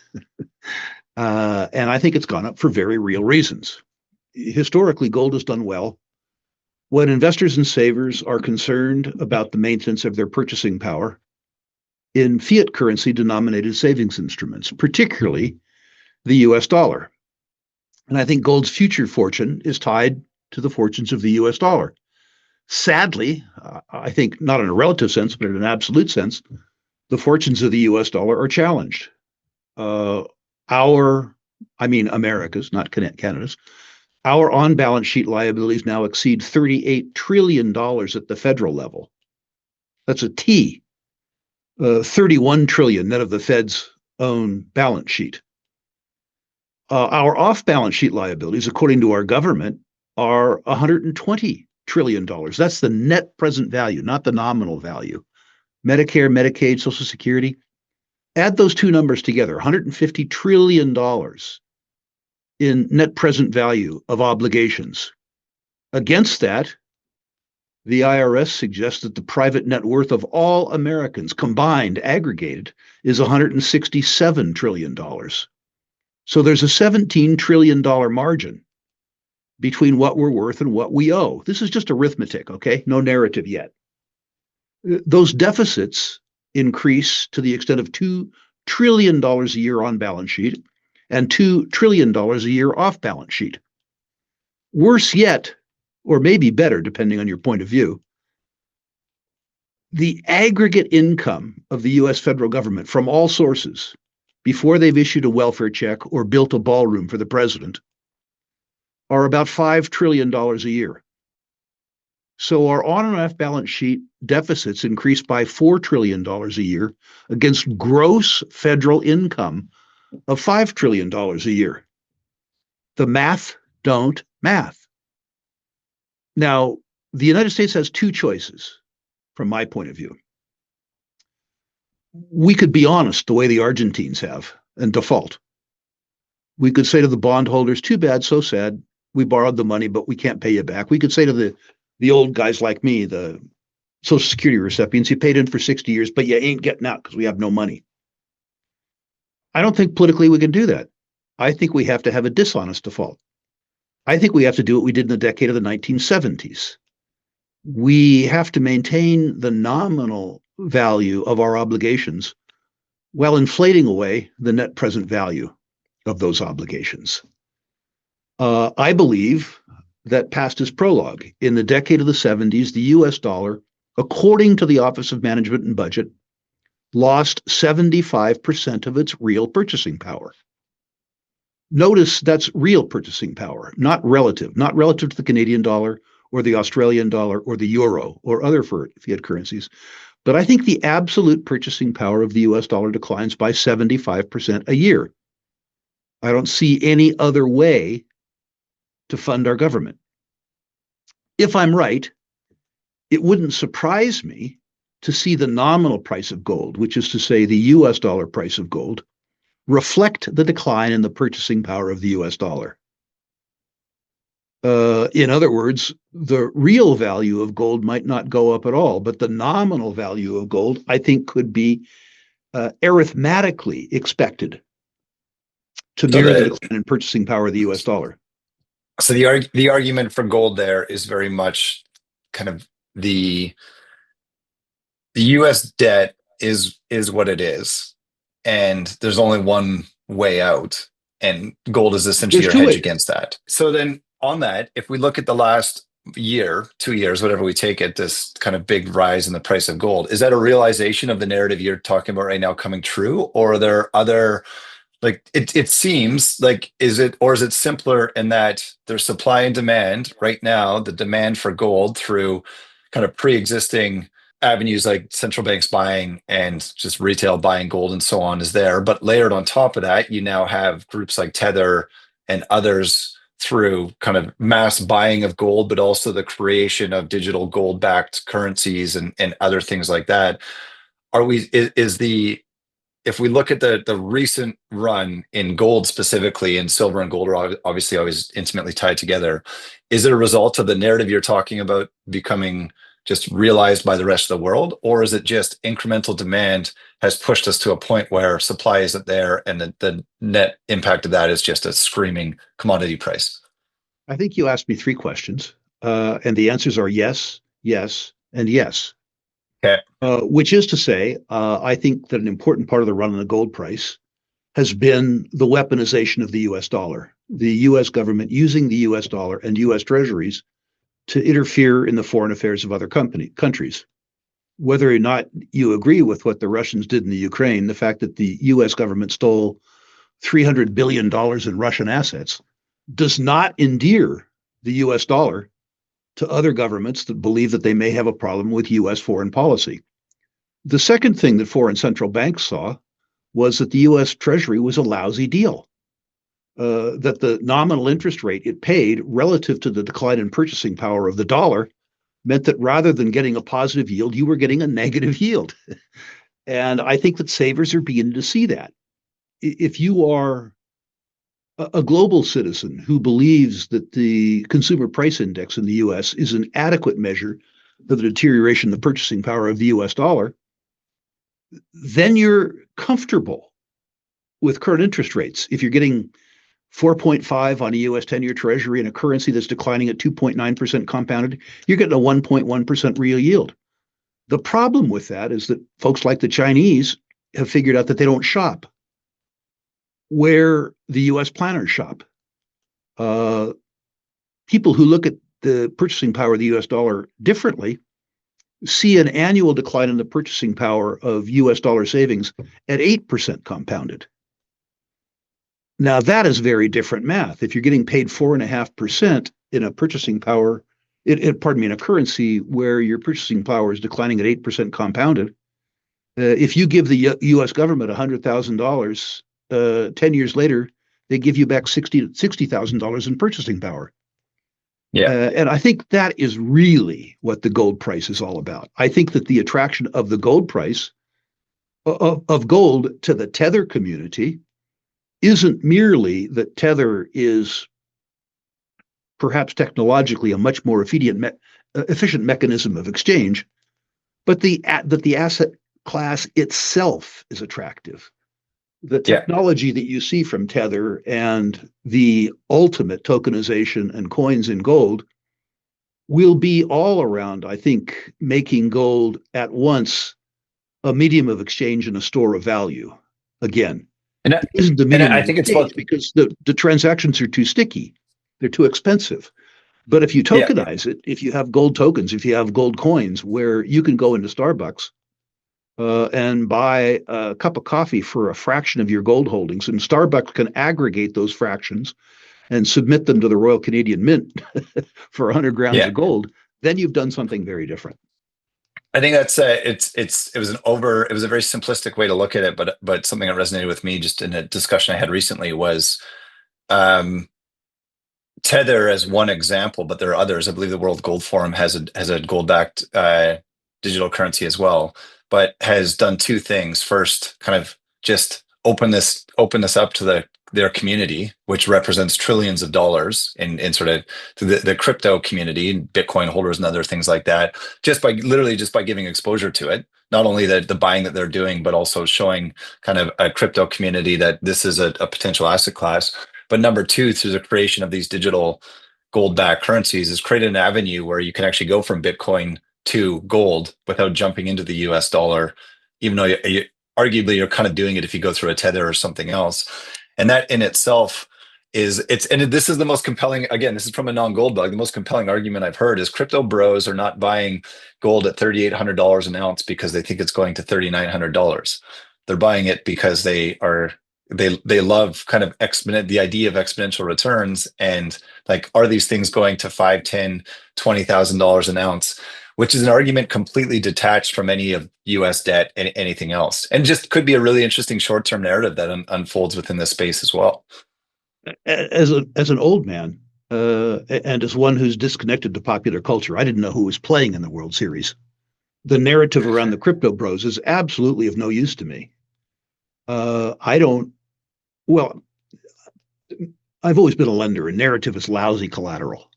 And I think it's gone up for very real reasons. Historically, gold has done well. When investors and savers are concerned about the maintenance of their purchasing power in fiat currency denominated savings instruments, particularly the US dollar. And I think gold's future fortune is tied to the fortunes of the US dollar. Sadly, I think not in a relative sense, but in an absolute sense, the fortunes of the US dollar are challenged. America's, not Canada's, our on-balance sheet liabilities now exceed $38 trillion at the federal level. That's a T. 31 trillion net of the Fed's own balance sheet. Our off-balance sheet liabilities, according to our government, are $120 trillion. That's the net present value, not the nominal value. Medicare, Medicaid, Social Security. Add those two numbers together, $150 trillion in net present value of obligations. Against that, the IRS suggests that the private net worth of all Americans combined, aggregated, is $167 trillion. So there's a $17 trillion margin between what we're worth and what we owe. This is just arithmetic, okay? No narrative yet. Those deficits increase to the extent of $2 trillion a year on balance sheet and $2 trillion a year off balance sheet. Worse yet, or maybe better, depending on your point of view, the aggregate income of the US federal government from all sources before they've issued a welfare check or built a ballroom for the president are about $5 trillion a year. So our on and off balance sheet deficits increase by $4 trillion a year against gross federal income of $5 trillion a year. The math don't math. Now, the United States has two choices from my point of view. We could be honest the way the Argentines have and default. We could say to the bondholders, too bad, so sad. We borrowed the money, but we can't pay you back. We could say to the old guys like me, the Social Security recipients, you paid in for 60 years, but you ain't getting out because we have no money. I don't think politically we can do that. I think we have to have a dishonest default. I think we have to do what we did in the decade of the 1970s. We have to maintain the nominal value of our obligations while inflating away the net present value of those obligations. I believe that past is prologue. In the decade of the 70s, the US dollar, according to the Office of Management and Budget, lost 75% of its real purchasing power. Notice that's real purchasing power, not relative to the Canadian dollar or the Australian dollar or the euro or other fiat currencies. But I think the absolute purchasing power of the US dollar declines by 75% a year. I don't see any other way to fund our government. If I'm right, it wouldn't surprise me to see the nominal price of gold, which is to say the US dollar price of gold, reflect the decline in the purchasing power of the US dollar. In other words, the real value of gold might not go up at all, but the nominal value of gold, I think, could be arithmetically expected to mirror the decline in purchasing power of the US dollar. So the argument for gold there is very much kind of the US debt is what it is, and there's only one way out, and gold is essentially your hedge against that. So then on that, if we look at the last year, 2 years, whatever we take it, this kind of big rise in the price of gold, is that a realization of the narrative you're talking about right now coming true, or are there other, like it seems like, is it simpler in that there's supply and demand right now? The demand for gold through kind of pre-existing avenues like central banks buying and just retail buying gold and so on is there, but layered on top of that, you now have groups like Tether and others through kind of mass buying of gold, but also the creation of digital gold-backed currencies and other things like that. If we look at the recent run in gold specifically, and silver and gold are obviously always intimately tied together, is it a result of the narrative you're talking about becoming just realized by the rest of the world, or is it just incremental demand has pushed us to a point where supply isn't there, and the net impact of that is just a screaming commodity price? I think you asked me three questions, and the answers are yes, yes, and yes. Okay. Which is to say, I think that an important part of the run on the gold price has been the weaponization of the US dollar, the US government using the US dollar and US treasuries to interfere in the foreign affairs of other countries. Whether or not you agree with what the Russians did in the Ukraine, the fact that the US government stole $300 billion in Russian assets does not endear the US dollar to other governments that believe that they may have a problem with US foreign policy. The second thing that foreign central banks saw was that the US Treasury was a lousy deal, that the nominal interest rate it paid relative to the decline in purchasing power of the dollar meant that rather than getting a positive yield, you were getting a negative yield. And I think that savers are beginning to see that. If you are a global citizen who believes that the consumer price index in the US is an adequate measure for the deterioration of the purchasing power of the US dollar, then you're comfortable with current interest rates. If you're getting 4.5 on a US 10-year treasury in a currency that's declining at 2.9% compounded, you're getting a 1.1% real yield. The problem with that is that folks like the Chinese have figured out that they don't shop where the US planners shop. People who look at the purchasing power of the US dollar differently see an annual decline in the purchasing power of US dollar savings at 8% compounded. Now, that is very different math. If you're getting paid 4.5% in a purchasing power, in a currency where your purchasing power is declining at 8% compounded, if you give the US government $100,000, 10 years later, they give you back $60,000 in purchasing power. Yeah. And I think that is really what the gold price is all about. I think that the attraction of the gold price, of gold to the Tether community, isn't merely that Tether is perhaps technologically a much more efficient mechanism of exchange, but that the asset class itself is attractive. The technology that you see from Tether and the ultimate tokenization and coins in gold will be all around, I think, making gold at once a medium of exchange and a store of value. Again, it isn't a medium of exchange because the transactions are too sticky. They're too expensive. But if you tokenize it, if you have gold tokens, if you have gold coins where you can go into Starbucks and buy a cup of coffee for a fraction of your gold holdings, and Starbucks can aggregate those fractions and submit them to the Royal Canadian Mint for 100 grams of gold, then you've done something very different. I think that's it was a very simplistic way to look at it, but something that resonated with me just in a discussion I had recently was Tether as one example, but there are others. I believe the World Gold Forum has a gold-backed digital currency as well, but has done two things. First, kind of just open this up to their community, which represents trillions of dollars in sort of the crypto community, Bitcoin holders and other things like that, just by giving exposure to it. Not only the buying that they're doing, but also showing kind of a crypto community that this is a potential asset class. But number two, through the creation of these digital gold-backed currencies, is created an avenue where you can actually go from Bitcoin to gold without jumping into the US dollar, even though arguably you're kind of doing it if you go through a Tether or something else. And that in itself this is the most compelling, again, this is from a non-gold bug, the most compelling argument I've heard is crypto bros are not buying gold at $3,800 an ounce because they think it's going to $3,900. They're buying it because they love kind of the idea of exponential returns, and like, are these things going to $5,000, $10,000, $20,000 an ounce, which is an argument completely detached from any of US debt and anything else, and just could be a really interesting short-term narrative that unfolds within this space as well. As an old man, And as one who's disconnected to popular culture, I didn't know who was playing in the World Series. The narrative around the crypto bros is absolutely of no use to me. I don't, well, I've always been a lender, and narrative is lousy collateral.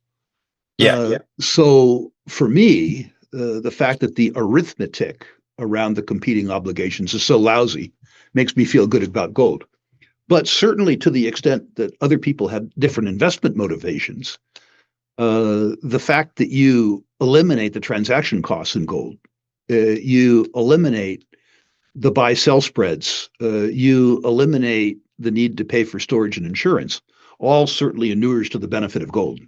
So for me, the fact that the arithmetic around the competing obligations is so lousy makes me feel good about gold. But certainly to the extent that other people have different investment motivations, the fact that you eliminate the transaction costs in gold, you eliminate the buy-sell spreads, you eliminate the need to pay for storage and insurance, all certainly inures to the benefit of gold.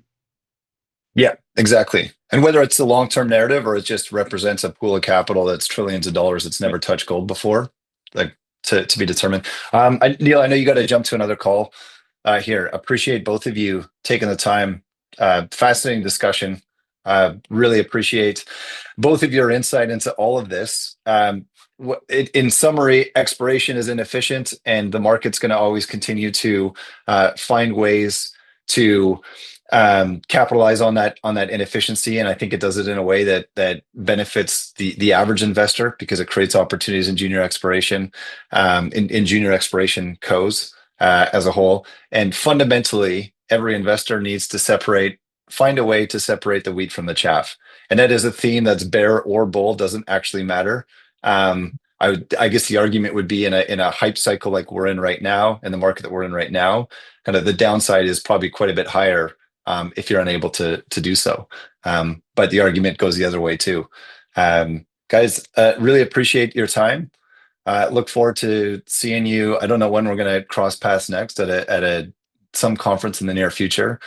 Yeah, exactly. And whether it's the long-term narrative or it just represents a pool of capital that's trillions of dollars that's never touched gold before, like to be determined. Neil, I know you got to jump to another call here. Appreciate both of you taking the time. Fascinating discussion. Really appreciate both of your insight into all of this. In summary, exploration is inefficient, and the market's going to always continue to find ways to capitalize on that inefficiency, and I think it does it in a way that benefits the average investor, because it creates opportunities in junior exploration, in junior exploration co's as a whole. And fundamentally, every investor needs to find a way to separate the wheat from the chaff, and that is a theme that's bear or bull, doesn't actually matter. I guess the argument would be in a hype cycle like we're in right now, in the market that we're in right now, kind of the downside is probably quite a bit higher if you're unable to do so. But the argument goes the other way too. Guys, really appreciate your time. Look forward to seeing you. I don't know when we're going to cross paths next at some conference in the near future,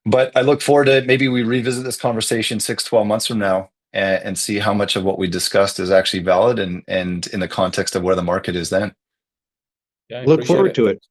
but I look forward to maybe we revisit this conversation 6-12 months from now and see how much of what we discussed is actually valid and in the context of where the market is then. Look forward to it.